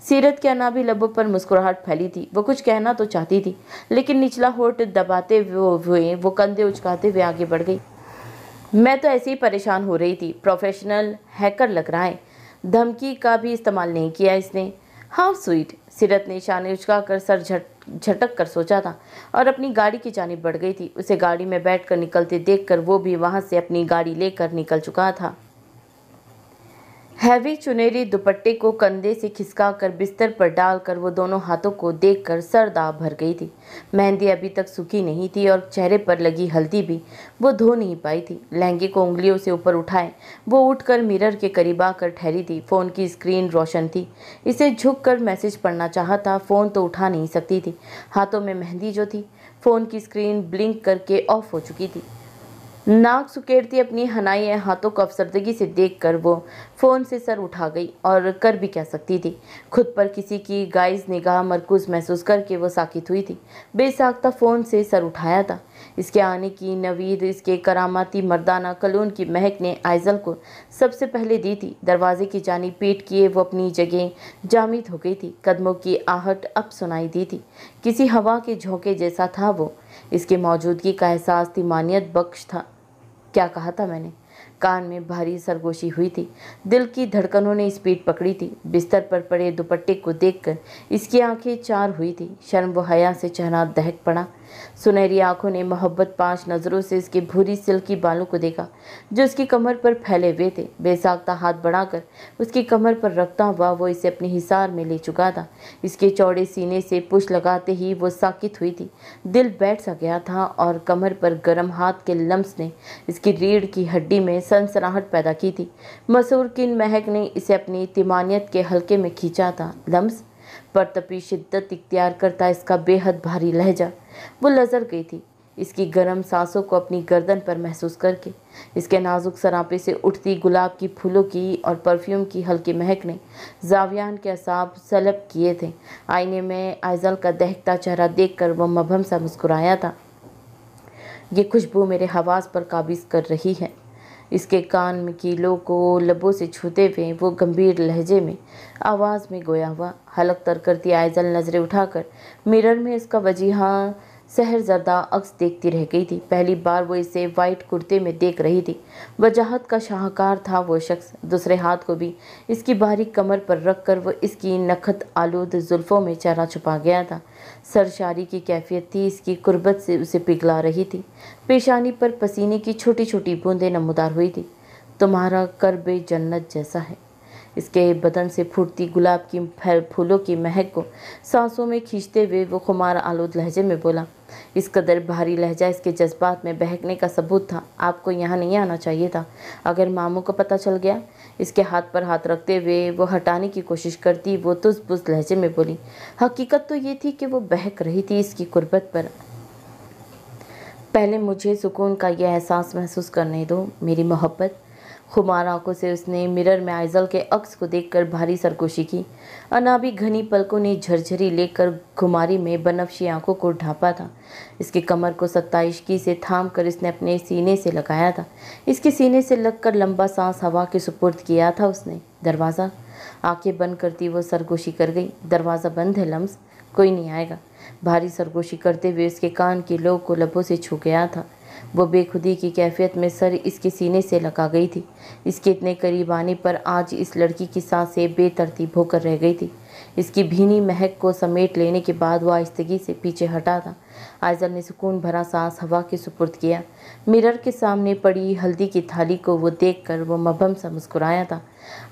सीरत के अनाबी लबों पर मुस्कुराहट फैली थी। वो कुछ कहना तो चाहती थी, लेकिन निचला होठ दबाते हुए वो कंधे उचकाते हुए आगे बढ़ गई। मैं तो ऐसे ही परेशान हो रही थी। प्रोफेशनल हैकर लग रहा है। धमकी का भी इस्तेमाल नहीं किया इसने। How sweet. सीरत ने शाने उचकाकर सर झटक कर सोचा था और अपनी गाड़ी की जानिब बढ़ गई थी। उसे गाड़ी में बैठकर निकलते देखकर वो भी वहां से अपनी गाड़ी लेकर निकल चुका था। हैवी चुनरी दुपट्टे को कंधे से खिसकाकर बिस्तर पर डालकर वो दोनों हाथों को देखकर सर दाब भर गई थी। मेहंदी अभी तक सूखी नहीं थी और चेहरे पर लगी हल्दी भी वो धो नहीं पाई थी। लहंगे को उंगलियों से ऊपर उठाए वो उठकर मिरर के करीब आकर ठहरी थी। फ़ोन की स्क्रीन रोशन थी। इसे झुक कर मैसेज पढ़ना चाहा था, फ़ोन तो उठा नहीं सकती थी। हाथों में मेहंदी जो थी, फ़ोन की स्क्रीन ब्लिंक करके ऑफ हो चुकी थी। नाक सुकेड़ती अपनी हनाई हाथों को अफसरदगी से देखकर वो फ़ोन से सर उठा गई और कर भी क्या सकती थी। खुद पर किसी की गाइज निगाह मरकूज महसूस करके वो साकित हुई थी। बेसाख्ता फ़ोन से सर उठाया था। इसके आने की नवीद, इसके करामाती मर्दाना कलून की महक ने आइजल को सबसे पहले दी थी। दरवाजे की जानी पीट किए वो अपनी जगह जामिद हो गई थी। कदमों की आहट अब सुनाई दी थी। किसी हवा के झोंके जैसा था वो। इसकी मौजूदगी का एहसास तिमानियत बख्श था। क्या कहा था मैंने? कान में भारी सरगोशी हुई थी। दिल की धड़कनों ने स्पीड पकड़ी थी। बिस्तर पर पड़े दुपट्टे को देखकर इसकी आंखें चार हुई थी। शर्म व हया से चेहरा दहक पड़ा। सुनहरी आंखों ने मोहब्बत पांच नज़रों से इसके भूरी सिल्की बालों को देखा जो उसकी कमर पर फैले हुए थे। बेसाख्ता हाथ बढ़ाकर उसकी कमर पर रखता हुआ वो इसे अपने हिसार में ले चुका था। इसके चौड़े सीने से पुश लगाते ही वो साकित हुई थी। दिल बैठ सा गया था और कमर पर गर्म हाथ के लम्स ने इसकी रीढ़ की हड्डी में सनसनाहट पैदा की थी। मसूर की महक ने इसे अपनी तिमानियत के हल्के में खींचा था। लम्स पर तपी शिद्दत इख्तियार करता इसका बेहद भारी लहजा वो लजर गई थी। इसकी गर्म सांसों को अपनी गर्दन पर महसूस करके इसके नाजुक सरापे से उठती गुलाब की फूलों की और परफ्यूम की हल्की महक ने जावियान के असाब सलब किए थे। आईने में आइजल का दहकता चेहरा देखकर वह मबहम सा मुस्कुराया था। ये खुशबू मेरे हवास पर काबिज कर रही है। इसके कान में कीलों को लबों से छूते हुए वो गंभीर लहजे में आवाज़ में गोया हुआ। हलक तर करती आइजल नज़रें उठाकर मिरर में इसका वजीहा सहर ज़रदा अक्स देखती रह गई थी। पहली बार वो इसे वाइट कुर्ते में देख रही थी। वजाहत का शाहकार था वो शख्स। दूसरे हाथ को भी इसकी बारीक कमर पर रखकर वो इसकी नखत आलूद जुल्फ़ों में चेहरा छुपा गया था। सरशारी की कैफियत थी इसकी कुर्बत से उसे पिघला रही थी। पेशानी पर पसीने की छोटी छोटी बूंदें नमूदार हुई थी। तुम्हारा कर्ब जन्नत जैसा है। इसके बदन से फूटती गुलाब की फूलों की महक को सांसों में खींचते हुए वो खुमार आलूद लहजे में बोला। इस कदर भारी लहजा इसके जज्बात में बहकने का सबूत था। आपको यहाँ नहीं आना चाहिए था। अगर मामू को पता चल गया। इसके हाथ पर हाथ रखते हुए वो हटाने की कोशिश करती वो तुझ-बुझ लहजे में बोली। हकीकत तो ये थी कि वो बहक रही थी इसकी कुर्बत पर। पहले मुझे सुकून का यह एहसास महसूस करने दो मेरी मोहब्बत। खुमार आंखों से उसने मिरर में आइजल के अक्स को देखकर भारी सरगोशी की। अनाबी घनी पलकों ने झरझरी लेकर घुमारी में बनफशी आंखों को ढांपा था। इसकी कमर को सत्ताइशगी से थाम कर इसने अपने सीने से लगाया था। इसके सीने से लगकर लंबा सांस हवा के सुपुर्द किया था उसने। दरवाज़ा। आंखें बंद करती वो सरगोशी कर गई। दरवाज़ा बंद है लम्स, कोई नहीं आएगा। भारी सरगोशी करते हुए इसके कान की लो को लबों से छू गया था। वो बेखुदी की कैफियत में सर इसके सीने से लगा गई थी। इसके इतने करीब आने पर आज इस लड़की की सांसें बेतरतीब होकर रह गई थी। इसकी भीनी महक को समेट लेने के बाद वो आहिस्तगी से पीछे हटा था। आइजल ने सुकून भरा सांस हवा के सुपुर्द किया। मिरर के सामने पड़ी हल्दी की थाली को वो देखकर वो मबहम सा मुस्कुराया था।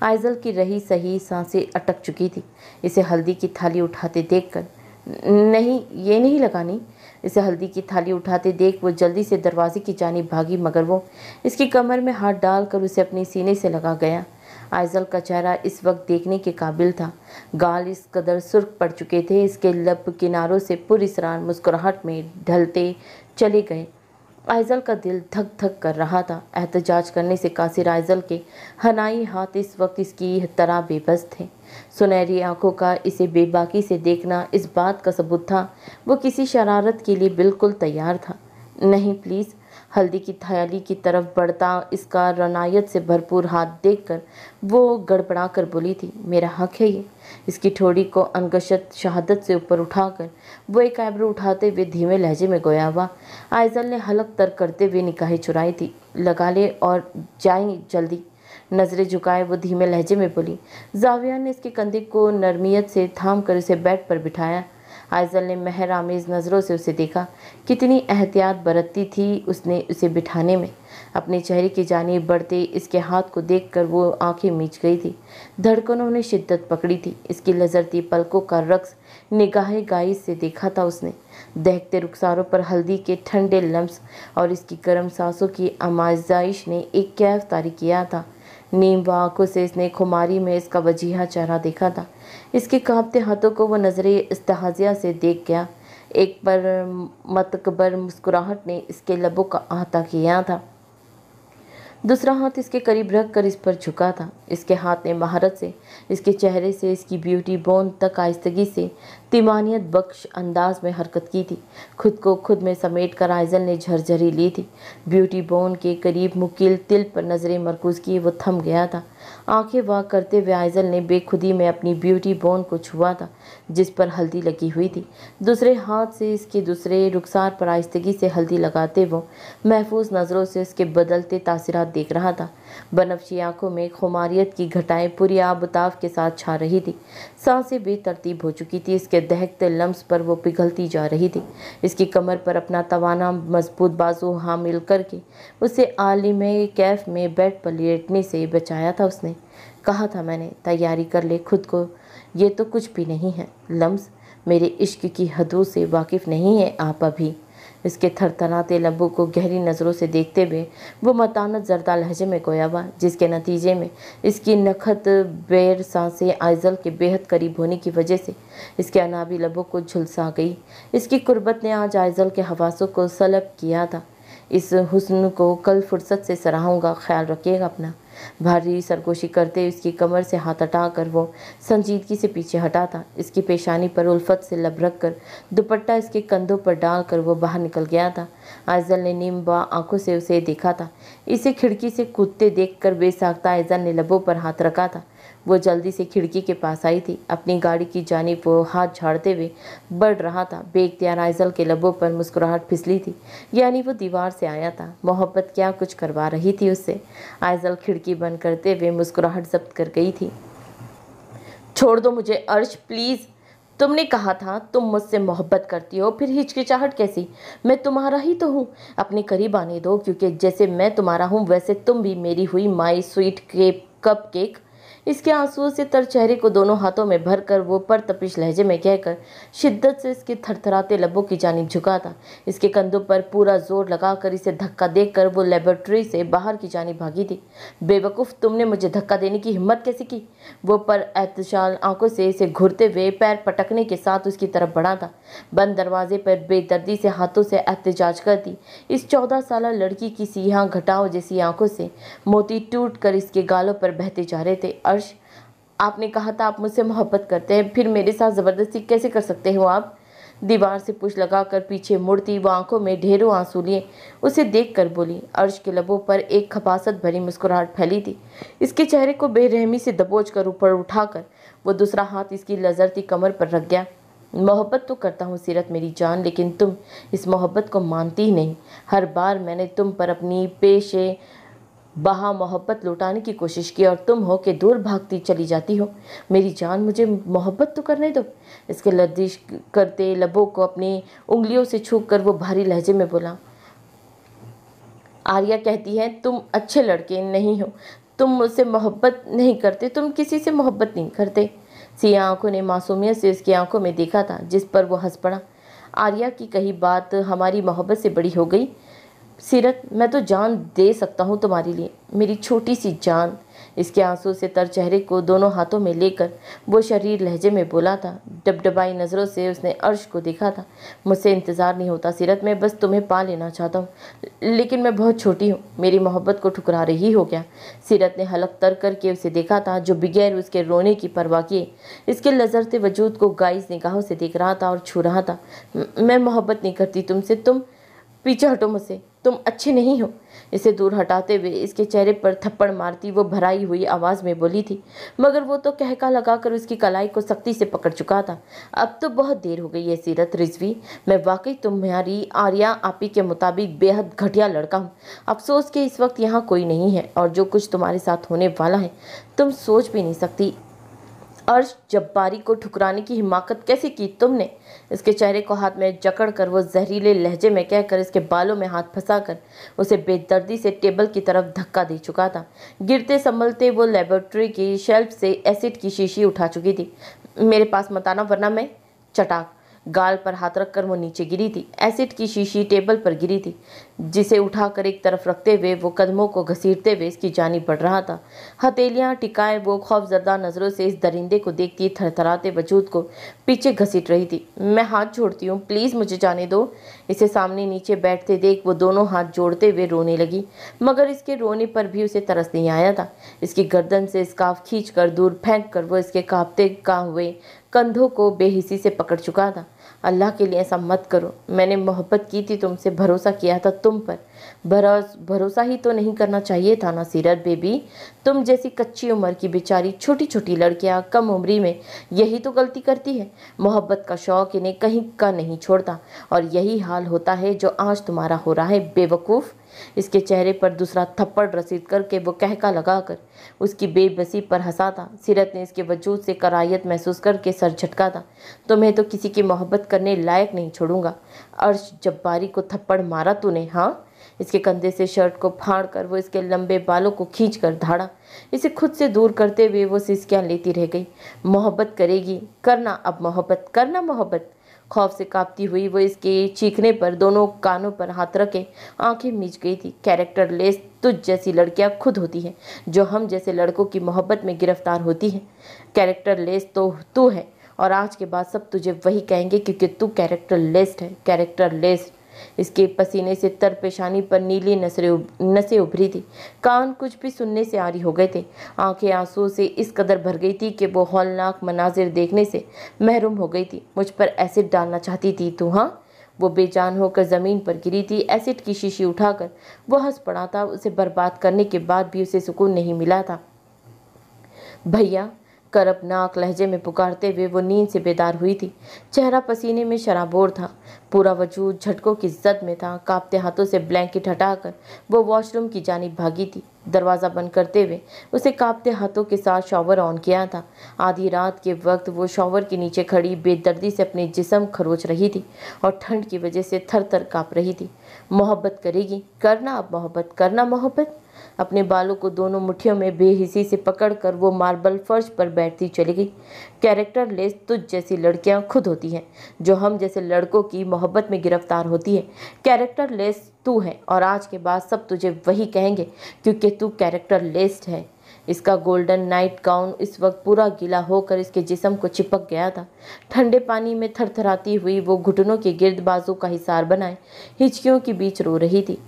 आइजल की रही सही सांसें अटक चुकी थी। इसे हल्दी की थाली उठाते देखकर नहीं, ये नहीं लगानी। इसे हल्दी की थाली उठाते देख वो जल्दी से दरवाजे की जानिब भागी, मगर वो इसकी कमर में हाथ डालकर उसे अपने सीने से लगा गया। आइजल का चेहरा इस वक्त देखने के काबिल था। गाल इस कदर सुर्ख पड़ चुके थे, इसके लब किनारों से पुरस्रार मुस्कुराहट में ढलते चले गए। आइजल का दिल धक धक कर रहा था। एहतजाज करने से कासिर आइजल के हनाई हाथ इस वक्त इसकी तरह बेबस थे। सुनहरी आंखों का इसे बेबाकी से देखना इस बात का सबूत था वो किसी शरारत के लिए बिल्कुल तैयार था। नहीं प्लीज़। हल्दी की थाली की तरफ बढ़ता इसका रनायत से भरपूर हाथ देखकर वो गड़बड़ा कर बोली थी, मेरा हक है ये। इसकी ठोड़ी को अनगशत शहादत से ऊपर उठाकर वो एक आइब्रो उठाते हुए धीमे लहजे में गोया हुआ। आइजल ने हलक तर करते हुए निगाहें चुराई थी। लगा ले और जाएं जल्दी। नज़रें झुकाए वो धीमे लहजे में बोली। जाविया ने इसके कंधे को नरमियत से थाम कर उसे बेड पर बिठाया। आइजल ने महर आमेज़ नज़रों से उसे देखा। कितनी एहतियात बरतती थी उसने उसे बिठाने में। अपने चेहरे की जानिब बढ़ते इसके हाथ को देखकर वो आंखें मीच गई थी। धड़कनों ने शिद्दत पकड़ी थी। इसकी लजरती पलकों का रक्स निगाहे गाइस से देखा था उसने। दहकते रुखसारों पर हल्दी के ठंडे लम्स और इसकी गर्म सांसों की आमाज़ाइश ने एक कैफ तारी किया था। नीम व आंखों से इसने खुमारी में इसका वजीहा चेहरा देखा था। इसके कांपते हाथों को वो नजरे इस्तेहाजिया से देख गया। एक पर मतकबर मुस्कुराहट ने इसके लबों का अहाता किया था। दूसरा हाथ इसके करीब रख कर इस पर झुका था। इसके हाथ ने महारत से इसके चेहरे से इसकी ब्यूटी बोन तक आहिस्तगी से तिमानियत बख्श अंदाज में हरकत की थी। खुद को खुद में समेट कर आइजल ने झरझरी ली थी। ब्यूटी बोन के करीब मुकील तिल पर नजरें मरकूज की वो थम गया था। आंखें वाह करते हुए आइजल ने बेखुदी में अपनी ब्यूटी बोन को छुआ था जिस पर हल्दी लगी हुई थी। दूसरे हाथ से इसके दूसरे रुखसार पर आहिस्तगी से हल्दी लगाते वो महफूज नज़रों से इसके बदलते तासिरात देख रहा था। बनफशी आंखों में खुमारियत की घटाएं पूरी आबताव के साथ छा रही थी। सांसें बेतरतीब हो चुकी थी। इसके दहकते लम्स पर वो पिघलती जा रही थी। इसकी कमर पर अपना तवाना मजबूत बाजू हामिल करके उसे आलिम कैफ में बेड पर लेटने से बचाया था उसने। कहा था मैंने, तैयारी कर ले खुद को, ये तो कुछ भी नहीं है। लम्स मेरे इश्क की हदों से वाकिफ़ नहीं है आप अभी। इसके थरथराते लबों को गहरी नज़रों से देखते हुए वो मतानत ज़रदा लहजे में गोया हुआ, जिसके नतीजे में इसकी नखत बेर सांसें आइजल के बेहद करीब होने की वजह से इसके अनाबी लबों को झुलसा गई। इसकी कुर्बत ने आज आइजल के हवासों को सलब किया था। इस हुस्न को कल फुर्सत से सराहूँगा, ख्याल रखिएगा अपना। भारी सरगोशी करते हुए इसकी कमर से हाथ हटाकर वो संजीदगी से पीछे हटा था। इसकी पेशानी पर उल्फत से लब रख कर दुपट्टा इसके कंधों पर डालकर वो बाहर निकल गया था। आइजल ने नीम बा आंखों से उसे देखा था। इसे खिड़की से कूदते देखकर बेसाख्ता आइजल ने लबों पर हाथ रखा था। वो जल्दी से खिड़की के पास आई थी। अपनी गाड़ी की जानिब वो हाथ झाड़ते हुए बढ़ रहा था। बेख्तियार आइजल के लबों पर मुस्कुराहट फिसली थी, यानी वो दीवार से आया था। मोहब्बत क्या कुछ करवा रही थी उससे। आइजल खिड़की बंद करते हुए मुस्कुराहट जब्त कर गई थी। छोड़ दो मुझे अर्श, प्लीज़। तुमने कहा था तुम मुझसे मोहब्बत करती हो, फिर हिचकिचाहट कैसी? मैं तुम्हारा ही तो हूँ। अपने करीब आने दो, क्योंकि जैसे मैं तुम्हारा हूँ वैसे तुम भी मेरी हुई माई स्वीट कप केक। इसके आंसुओं से तर चेहरे को दोनों हाथों में भरकर वो परतपिश लहजे में कहकर शिद्दत से इसके थरथराते लबों की जानिब झुका था। इसके कंधों पर पूरा जोर लगाकर इसे धक्का देकर वो लेबोरेटरी से बाहर की जानिब भागी थी। बेवकूफ़, तुमने मुझे धक्का देने की हिम्मत कैसे की? वो पर एहतशाल आंखों से इसे घूरते हुए पैर पटकने के साथ उसकी तरफ बढ़ा था। बंद दरवाजे पर बेदर्दी से हाथों से एहतजाज करती इस 14 साल लड़की की सियाह घटाओं जैसी आंखों से मोती टूट कर इसके गालों पर बहते जा रहे थे। अर्श, आपने कहा था आप मुझसे मोहब्बत करते हैं, फिर मेरे साथ ज़बरदस्ती कैसे कर सकते हो आप? दीवार से पुश लगाकर पीछे मुड़ती वो आंखों में ढेरों आंसू लिए उसे देखकर बोली। अर्श के लबों पर एक खपासत भरी मुस्कुराहट फैली थी। इसके चेहरे को बेरहमी से दबोच कर ऊपर उठाकर वो दूसरा हाथ इसकी लजरती कमर पर रख गया। मोहब्बत तो करता हूँ सीरत मेरी जान, लेकिन तुम इस मोहब्बत को मानती ही नहीं। हर बार मैंने तुम पर अपनी पेशे बहा मोहब्बत लौटाने की कोशिश की और तुम हो के दूर भागती चली जाती हो। मेरी जान, मुझे मोहब्बत तो करने दो। इसके लर्जिश करते लबों को अपनी उंगलियों से छूकर कर वो भारी लहजे में बोला। आर्या कहती है तुम अच्छे लड़के नहीं हो, तुम मुझसे मोहब्बत नहीं करते, तुम किसी से मोहब्बत नहीं करते। सिया आंखों ने मासूमियत से उसकी आंखों में देखा था, जिस पर वो हंस पड़ा। आर्या की कही बात हमारी मोहब्बत से बड़ी हो गई। सीरत, मैं तो जान दे सकता हूँ तुम्हारे लिए, मेरी छोटी सी जान। इसके आंसू से तर चेहरे को दोनों हाथों में लेकर वो शरीर लहजे में बोला था। डबडबाई नज़रों से उसने अर्श को देखा था। मुझसे इंतज़ार नहीं होता सीरत, मैं बस तुम्हें पा लेना चाहता हूँ, लेकिन मैं बहुत छोटी हूँ, मेरी मोहब्बत को ठुकरा रही हो क्या? सीरत ने हलक तर करके उसे देखा था, जो बगैर उसके रोने की परवाह किए इसके लजरते वजूद को गाइस निगाहों से देख रहा था और छू रहा था। मैं मोहब्बत नहीं करती तुमसे, तुम पीछे हटो मुझसे, तुम अच्छे नहीं हो। इसे दूर हटाते हुए इसके चेहरे पर थप्पड़ मारती वो भराई हुई आवाज़ में बोली थी, मगर वो तो कहका लगाकर उसकी कलाई को सख्ती से पकड़ चुका था। अब तो बहुत देर हो गई है सीरत रिजवी, मैं वाकई तुम्हारी आर्या आपी के मुताबिक बेहद घटिया लड़का हूँ। अफसोस कि इस वक्त यहाँ कोई नहीं है और जो कुछ तुम्हारे साथ होने वाला है तुम सोच भी नहीं सकती। अर्श जब्बारी को ठुकराने की हिम्मत कैसे की तुमने? इसके चेहरे को हाथ में जकड़ कर वो जहरीले लहजे में कहकर इसके बालों में हाथ फंसाकर उसे बेदर्दी से टेबल की तरफ धक्का दे चुका था। गिरते संभलते वो लेबोरेटरी की शेल्फ से एसिड की शीशी उठा चुकी थी। मेरे पास मत आना वरना मैं। चटाक गाल पर हाथ रखकर वो नीचे गिरी थी। एसिड की शीशी टेबल पर गिरी थी, जिसे उठाकर एक तरफ रखते हुए वो कदमों को घसीटते हुए इसकी जानी बढ़ रहा था। हथेलियां टिकाए वो खौफजदा नजरों से इस दरिंदे को देखती थरथराते वजूद को पीछे घसीट रही थी। मैं हाथ जोड़ती हूँ, प्लीज़ मुझे जाने दो। इसे सामने नीचे बैठते देख वो दोनों हाथ जोड़ते हुए रोने लगी, मगर इसके रोने पर भी उसे तरस नहीं आया था। इसकी गर्दन से स्कार्फ खींच कर दूर फेंक कर वो इसके कांपते हुए कंधों को बेहिसी से पकड़ चुका था। अल्लाह के लिए ऐसा मत करो। मैंने मोहब्बत की थी तुमसे, भरोसा किया था तुम पर। भरोसा ही तो नहीं करना चाहिए था ना सीरत बेबी। तुम जैसी कच्ची उम्र की बेचारी छोटी छोटी लड़कियां कम उम्री में यही तो गलती करती है। मोहब्बत का शौक इन्हें कहीं का नहीं छोड़ता, और यही हाल होता है जो आज तुम्हारा हो रहा है, बेवकूफ़। इसके चेहरे पर दूसरा थप्पड़ रसीद करके वो कहका लगाकर उसकी बेबसी पर हंसा था। सीरत ने इसके वजूद से करायत महसूस करके सर झटका था। तुम्हें तो किसी की मोहब्बत करने लायक नहीं छोड़ूंगा। अर्श जब्बारी को थप्पड़ मारा तूने, हाँ? इसके कंधे से शर्ट को फाड़ कर वो इसके लंबे बालों को खींच कर धाड़ा। इसे खुद से दूर करते हुए वो सिसकियां लेती रह गई। मोहब्बत करेगी? करना अब मोहब्बत, करना मोहब्बत। खौफ से कांपती हुई वो इसके चीखने पर दोनों कानों पर हाथ रखे आंखें मीच गई थी। कैरेक्टर लेस तुझ जैसी लड़कियां खुद होती हैं जो हम जैसे लड़कों की मोहब्बत में गिरफ्तार होती हैं। कैरेक्टर लेस तो तू है, और आज के बाद सब तुझे वही कहेंगे क्योंकि तू कैरेक्टर लेस है, कैरेक्टर लेस। इसके पसीने से तर पेशानी पर नीली नसें उभरी थी। कान कुछ भी सुनने से आरी हो गए थे। आंखें आंसू से इस कदर भर गई थी कि वो हौलनाक मनाजिर देखने से महरूम हो गई थी। मुझ पर एसिड डालना चाहती थी तू, हाँ? वो बेजान होकर ज़मीन पर गिरी थी। एसिड की शीशी उठाकर वो हंस पड़ा था। उसे बर्बाद करने के बाद भी उसे सुकून नहीं मिला था। भैया, करपनाक लहजे में पुकारते हुए वो नींद से बेदार हुई थी। चेहरा पसीने में शराबोर था, पूरा वजूद झटकों की जद में था। कांपते हाथों से ब्लैंकेट हटाकर वो वॉशरूम की जानिब भागी थी। दरवाज़ा बंद करते हुए उसे कांपते हाथों के साथ शॉवर ऑन किया था। आधी रात के वक्त वो शॉवर के नीचे खड़ी बेदर्दी से अपने जिस्म खरोच रही थी और ठंड की वजह से थर थर काँप रही थी। मोहब्बत करेगी? करना अब मोहब्बत, करना मोहब्बत। अपने बालों को दोनों मुट्ठियों में बेहिसी से पकड़कर वो मार्बल फर्श पर बैठती चली गई। कैरेक्टर लेस तुझ जैसी लड़कियां खुद होती हैं जो हम जैसे लड़कों की मोहब्बत में गिरफ्तार होती है। कैरेक्टर लेस तू है, और आज के बाद सब तुझे वही कहेंगे क्योंकि तू कैरेक्टर लेस्ड है। इसका गोल्डन नाइट गाउन इस वक्त पूरा गीला होकर इसके जिस्म को चिपक गया था। ठंडे पानी में थरथराती हुई वो घुटनों के गिर्द बाजू का हिसार बनाए हिचकियों के बीच रो रही थी।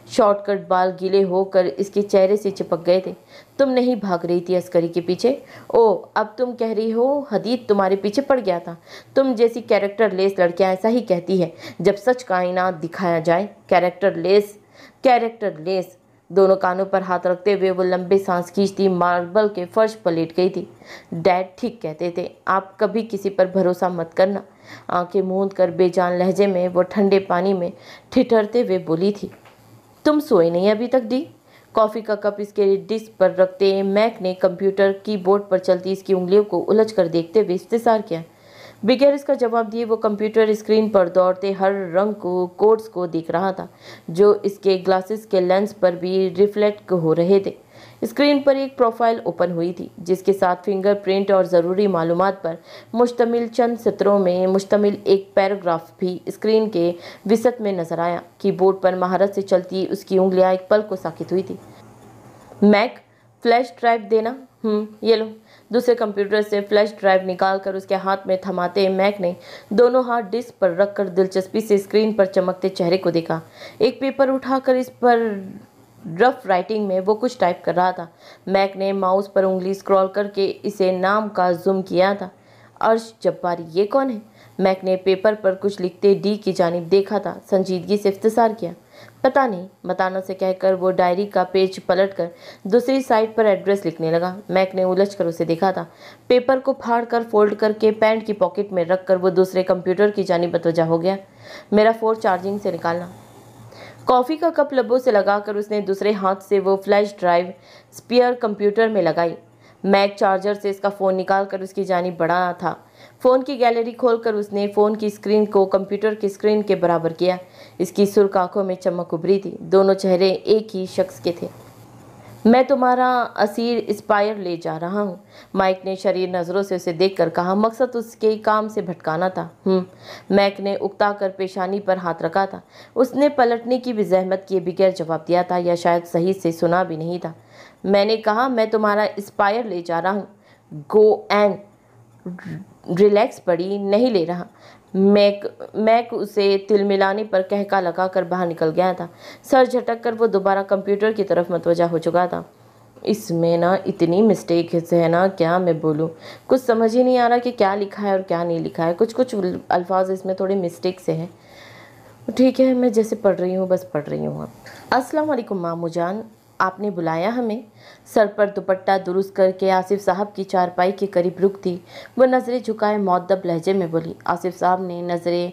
शॉर्टकट बाल गीले होकर इसके चेहरे से चिपक गए थे। तुम नहीं भाग रही थी अस्करी के पीछे? ओ, अब तुम कह रही हो हदीद तुम्हारे पीछे पड़ गया था। तुम जैसी कैरेक्टर लेस लड़कियां ऐसा ही कहती है जब सच का आईना दिखाया जाए। Character less, character less. दोनों कानों पर हाथ रखते हुए वो लंबे सांस खींचती मार्बल के फर्श पर लेट गई थी। डैड ठीक कहते थे, आप कभी किसी पर भरोसा मत करना। आंखें मूंद कर बेजान लहजे में वो ठंडे पानी में ठिठुरते हुए बोली थी। तुम सोए नहीं अभी तक डी? कॉफ़ी का कप इसके डिस्क पर रखते मैक ने कंप्यूटर कीबोर्ड पर चलती इसकी उंगलियों को उलझ कर देखते हुए इस्तेसार किया। बगैर इसका जवाब दिए वो कंप्यूटर स्क्रीन पर दौड़ते हर रंग को कोड्स को देख रहा था जो इसके ग्लासेस के लेंस पर भी रिफ्लेक्ट हो रहे थे। स्क्रीन पर एक प्रोफाइल ओपन हुई थी जिसके साथ फिंगरप्रिंट और ज़रूरी मालूमात पर मुश्तमिल चंद सत्रों में मुश्तमिल एक पैराग्राफ भी स्क्रीन के विसत में नजर आया। कीबोर्ड पर महारत से चलती उसकी उंगलियां एक पल को साकित हुई थी। मैक, फ्लैश ड्राइव देना। ये लो। दूसरे कंप्यूटर से फ्लैश ड्राइव निकालकर उसके हाथ में थमाते मैक ने दोनों हाथ डिस्क पर रखकर दिलचस्पी से स्क्रीन पर चमकते चेहरे को देखा। एक पेपर उठाकर इस पर रफ राइटिंग में वो कुछ टाइप कर रहा था। मैक ने माउस पर उंगली स्क्रॉल करके इसे नाम का जूम किया था। अर्श जब्बारी, ये कौन है? मैक ने पेपर पर कुछ लिखते डी की जानिब देखा था। संजीदगी से इफ्तिसार किया। पता नहीं, मताना से कहकर वो डायरी का पेज पलटकर दूसरी साइड पर एड्रेस लिखने लगा। मैक ने उलझ कर उसे देखा था। पेपर को फाड़ कर फोल्ड करके पैंट की पॉकेट में रखकर वो दूसरे कंप्यूटर की जानिब बतवजा हो गया। मेरा फ़ोन चार्जिंग से निकालना। कॉफ़ी का कप लबों से लगाकर उसने दूसरे हाथ से वो फ्लैश ड्राइव स्पीयर कंप्यूटर में लगाई। मैक चार्जर से इसका फ़ोन निकाल कर उसकी जानिब बढ़ा था। फ़ोन की गैलरी खोलकर उसने फ़ोन की स्क्रीन को कंप्यूटर की स्क्रीन के बराबर किया। इसकी सुर्ख आंखों में चमक उभरी थी। दोनों चेहरे एक ही शख्स के थे। मैं तुम्हारा असीर इंस्पायर ले जा रहा हूँ, माइक ने शरीर नज़रों से उसे देखकर कहा। मकसद उसके काम से भटकाना था। मैक ने उकता कर पेशानी पर हाथ रखा था। उसने पलटने की भी जहमत किए बगैर जवाब दिया था, या शायद सही से सुना भी नहीं था। मैंने कहा मैं तुम्हारा इंस्पायर ले जा रहा हूँ। गो एंड रिलैक्स पड़ी, नहीं ले रहा। मैक उसे तिलमिलाने पर कहका लगाकर बाहर निकल गया था। सर झटक कर वो दोबारा कंप्यूटर की तरफ मतवजा हो चुका था। इसमें ना इतनी मिस्टेक है ना, क्या मैं बोलूँ, कुछ समझ ही नहीं आ रहा कि क्या लिखा है और क्या नहीं लिखा है। कुछ कुछ अल्फाज इसमें थोड़े मिस्टेक से हैं। ठीक है, मैं जैसे पढ़ रही हूँ बस पढ़ रही हूँ। अब अस्सलाम वालेकुम मामू जान, आपने बुलाया हमें? सर पर दुपट्टा दुरुस्त करके आसिफ साहब की चारपाई के करीब रुक थी। वो नज़रें झुकाए मौद्दब लहजे में बोली। आसिफ साहब ने नज़रें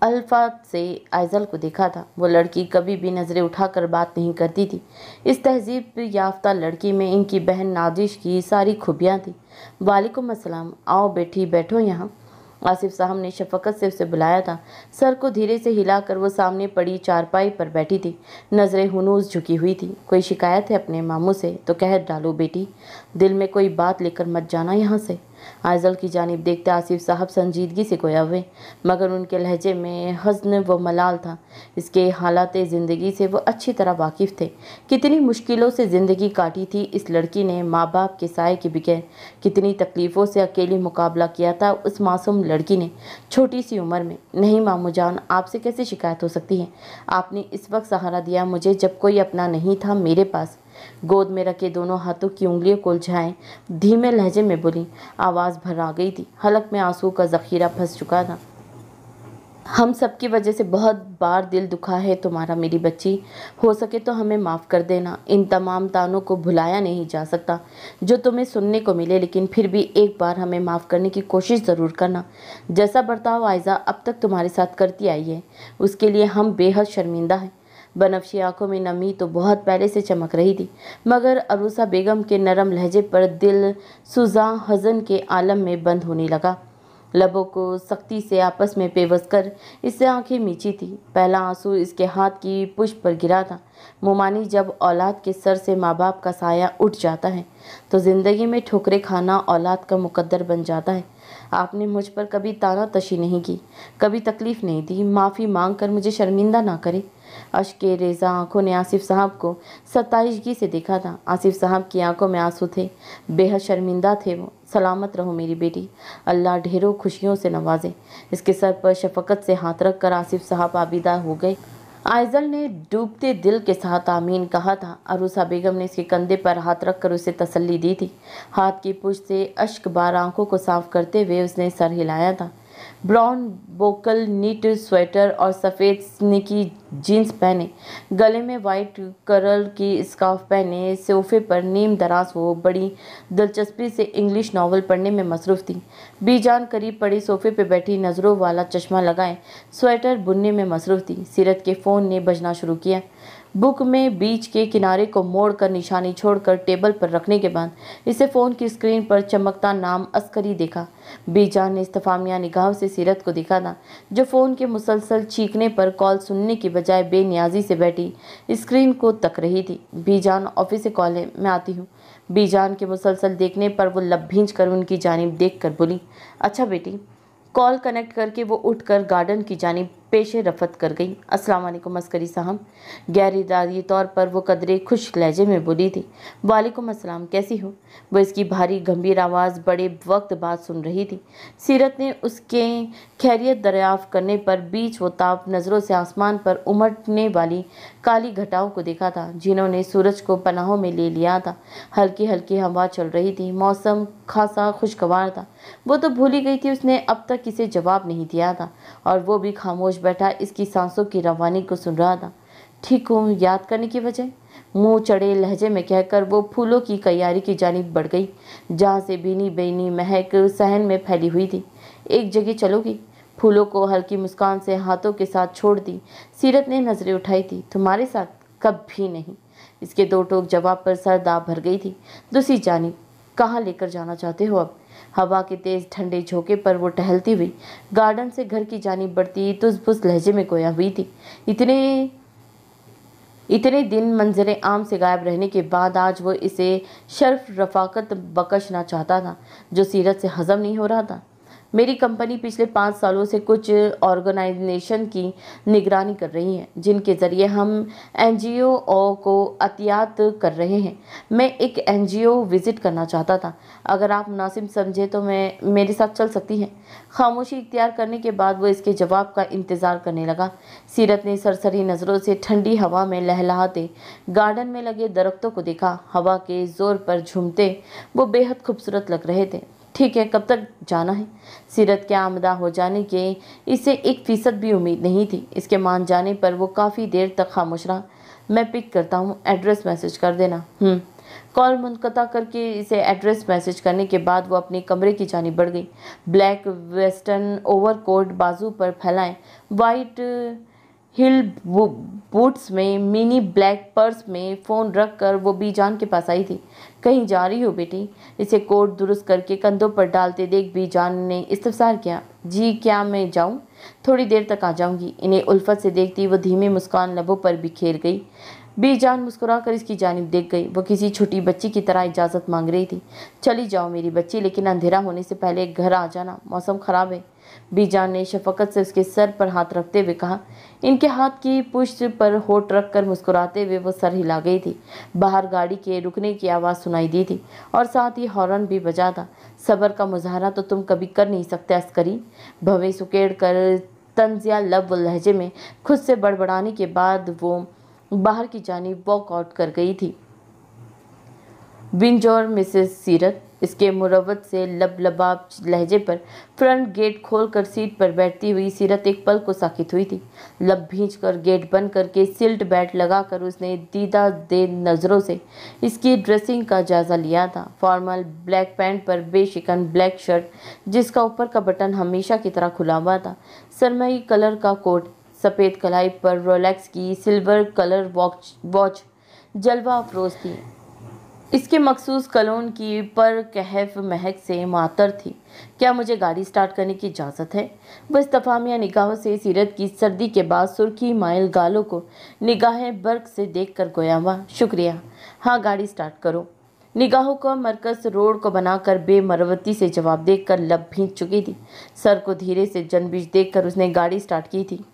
अल्फात से आइजल को देखा था। वो लड़की कभी भी नज़रें उठाकर बात नहीं करती थी। इस तहजीब याफ्ता लड़की में इनकी बहन नाजिश की सारी खूबियाँ थी। वालेकुम अस्सलाम, आओ बेटी, बैठो यहाँ। आसिफ साहब ने शफकत से उसे बुलाया था। सर को धीरे से हिलाकर वो सामने पड़ी चारपाई पर बैठी थी। नज़रें हुनूस झुकी हुई थी। कोई शिकायत है अपने मामू से तो कह डालो बेटी, दिल में कोई बात लेकर मत जाना यहाँ से। आइजल की जानिब देखते आसिफ साहब संजीदगी से गोया हुए, मगर उनके लहजे में हज़्न व मलाल था। इसके हालात ज़िंदगी से वो अच्छी तरह वाकिफ़ थे। कितनी मुश्किलों से ज़िंदगी काटी थी इस लड़की ने, माँ बाप के साए के बगैर। कितनी तकलीफ़ों से अकेले मुकाबला किया था उस मासूम लड़की ने, छोटी सी उम्र में। नहीं मामू जान, आपसे कैसे शिकायत हो सकती है? आपने इस वक्त सहारा दिया मुझे जब कोई अपना नहीं था मेरे पास। गोद में रखे दोनों हाथों की उंगलियों को उलझाए धीमे लहजे में बोली। आवाज़ भर आ गई थी। हलक में आंसू का ज़ख़ीरा फंस चुका था। हम सब की वजह से बहुत बार दिल दुखा है तुम्हारा मेरी बच्ची। हो सके तो हमें माफ़ कर देना। इन तमाम तानों को भुलाया नहीं जा सकता जो तुम्हें सुनने को मिले, लेकिन फिर भी एक बार हमें माफ़ करने की कोशिश ज़रूर करना। जैसा बर्ताव आयज़ा अब तक तुम्हारे साथ करती आई है, उसके लिए हम बेहद शर्मिंदा हैं। बनफशी आंखों में नमी तो बहुत पहले से चमक रही थी, मगर अरूसा बेगम के नरम लहजे पर दिल सुजा हज़न के आलम में बंद होने लगा। लबों को सख्ती से आपस में पेवस कर इससे आंखें मींची थी। पहला आंसू इसके हाथ की पुष्प पर गिरा था। मुमानी जब औलाद के सर से माँ बाप का साया उठ जाता है तो ज़िंदगी में ठोकरें खाना औलाद का मुकद्दर बन जाता है। आपने मुझ पर कभी ताना तशी नहीं की, कभी तकलीफ़ नहीं दी। माफ़ी मांग कर मुझे शर्मिंदा ना करे। अश्के रेज़ा आंखों ने आसिफ साहब को सताइशगी से देखा था। आसिफ साहब की आंखों में आंसू थे, बेहद शर्मिंदा थे वो। सलामत रहो मेरी बेटी, अल्लाह ढेरों खुशियों से नवाजे। इसके सर पर शफकत से हाथ रख कर आसिफ साहब आबिदा हो गए। आइजल ने डूबते दिल के साथ आमीन कहा था। अरूसा बेगम ने इसके कंधे पर हाथ रखकर उसे तसल्ली दी थी। हाथ की पुष्ट से अश्क बार आंखों को साफ करते हुए उसने सर हिलाया था। ब्राउन बोकल नीट स्वेटर और सफ़ेद स्निकी जीन्स पहने, गले में वाइट करल की स्कार्फ पहने सोफे पर नीम दराज वो बड़ी दिलचस्पी से इंग्लिश नावल पढ़ने में मसरूफ़ थी। बीजान करीब पड़ी सोफे पर बैठी नज़रों वाला चश्मा लगाए स्वेटर बुनने में मसरूफ़ थी। सीरत के फ़ोन ने बजना शुरू किया। बुक में बीच के किनारे को मोड़कर निशानी छोड़कर टेबल पर रखने के बाद इसे फ़ोन की स्क्रीन पर चमकता नाम अस्करी देखा। बीजान ने इस्तफामिया निगाह से सीरत को देखा था, जो फ़ोन के मुसलसल चीखने पर कॉल सुनने की बजाय बेनियाजी से बैठी स्क्रीन को तक रही थी। बीजान, ऑफिस से कॉल है, मैं आती हूँ। बीजान के मुसलसल देखने पर वो लब भींच कर उनकी जानिब देख कर बोली, अच्छा बेटी। कॉल कनेक्ट करके वो उठकर गार्डन की जानिब पेशे रफत कर गई। अस्सलाम वालेकुम अस्करी साहब। गैर इरादी तौर पर वो कदरे खुश लहजे में बोली थी। वालेकुम अस्सलाम, कैसी हो? वो इसकी भारी गंभीर आवाज़ बड़े वक्त बाद सुन रही थी। सीरत ने उसके खैरियत दरियाफ्त करने पर बीच वो ताब नज़रों से आसमान पर उमड़ने वाली काली घटाओं को देखा था, जिन्होंने सूरज को पनाहों में ले लिया था। हल्की हल्की हवा चल रही थी। मौसम खासा खुशगवार था। वो तो भूल ही गई थी उसने अब तक किसे जवाब नहीं दिया था, और वो भी खामोश बैठा इसकी सांसों की रवानी को सुन रहा था। ठीक हूँ, याद करने की वजह, मुंह चढ़े लहजे में कहकर वो फूलों की क्यारी की जानिब बढ़ गई, जहाँ से भीनी बेनी महक सहन में फैली हुई थी। एक जगह चलोगी? फूलों को हल्की मुस्कान से हाथों के साथ छोड़ दी। सीरत ने नजरें उठाई थी। तुम्हारे साथ? कभी नहीं। इसके दो टोक जवाब पर सर दाब भर गई थी। दूसरी जानिब कहाँ लेकर जाना चाहते हो अब? हवा के तेज ठंडे झोंके पर वो टहलती हुई गार्डन से घर की जानिब बढ़ती तुस-पुस लहजे में गोया हुई थी। इतने दिन मंजरे आम से गायब रहने के बाद आज वो इसे शर्फ रफाकत बख्शना चाहता था जो सीरत से हजम नहीं हो रहा था। मेरी कंपनी पिछले 5 सालों से कुछ ऑर्गेनाइजेशन की निगरानी कर रही है जिनके ज़रिए हम एनजीओ को अतियात कर रहे हैं। मैं एक एनजीओ विज़िट करना चाहता था। अगर आप मुनासिब समझे तो मेरे साथ चल सकती हैं। खामोशी इख्तियार करने के बाद वो इसके जवाब का इंतज़ार करने लगा। सीरत ने सरसरी नज़रों से ठंडी हवा में लहलहाते गार्डन में लगे दरख्तों को देखा। हवा के ज़ोर पर झूमते वो बेहद खूबसूरत लग रहे थे। ठीक है, कब तक जाना है? सीरत के आमदा हो जाने के इसे 1% भी उम्मीद नहीं थी। इसके मान जाने पर वो काफ़ी देर तक खामोश रहा। मैं पिक करता हूँ, एड्रेस मैसेज कर देना। कॉल मुनक़ता करके इसे एड्रेस मैसेज करने के बाद वो अपने कमरे की जानिब बढ़ गई। ब्लैक वेस्टर्न ओवरकोट बाजू पर फैलाएं, वाइट हिल बूट्स में मिनी ब्लैक पर्स में फ़ोन रख कर वो बीजान के पास आई थी। कहीं जा रही हो बेटी? इसे कोट दुरुस्त करके कंधों पर डालते देख बीजान ने इस्तफसार किया। जी क्या मैं जाऊं? थोड़ी देर तक आ जाऊंगी। इन्हें उल्फत से देखती वो धीमी मुस्कान लबों पर बिखेर गई। बीजान मुस्कुराकर इसकी जानिब देख गई। वो किसी छोटी बच्ची की तरह इजाज़त मांग रही थी। चली जाओ मेरी बच्ची, लेकिन अंधेरा होने से पहले घर आ जाना, मौसम ख़राब है। बीजान ने शफकत से उसके सर पर हाथ रखते हुए कहा। इनके हाथ की पुष्ट पर होठ रख कर मुस्कुराते हुए वो सर हिला गई थी। बाहर गाड़ी के रुकने की आवाज़ सुनाई दी थी और साथ ही हॉर्न भी बजा था। सब्र का मुजाहरा तो तुम कभी कर नहीं सकते अस्करी। भवें सुकेड़ कर तंजिया लब लहजे में खुद से बड़बड़ाने के बाद वो बाहर की जानिब वॉक आउट कर गई थी। विंज और मिसेस सीरत, इसके मुरव्वत से लबलबाब लहजे पर फ्रंट गेट खोलकर सीट पर बैठती हुई सीरत एक पल को साकित हुई थी। लब भींच कर गेट बंद करके सिल्ट बैट लगाकर उसने दीदा दे नज़रों से इसकी ड्रेसिंग का जायज़ा लिया था। फॉर्मल ब्लैक पैंट पर बेशिकन ब्लैक शर्ट जिसका ऊपर का बटन हमेशा की तरह खुला हुआ था, सरमई कलर का कोट, सफ़ेद कलाई पर रोलेक्स की सिल्वर कलर वॉच जलवा अफरोज थी। इसके मखसूस कलोन की पर कहफ महक से मातर थी। क्या मुझे गाड़ी स्टार्ट करने की इजाज़त है? वह इस्तफामिया निगाहों से सीरत की सर्दी के बाद सुर्खी माइल गालों को निगाहें बर्क से देख कर गोया हुआ। शुक्रिया, हाँ गाड़ी स्टार्ट करो। निगाहों का मरकज रोड को बनाकर बेमरवती से जवाब देकर लब भींच चुकी थी। सर को धीरे से जनबिज देख उसने गाड़ी स्टार्ट की थी।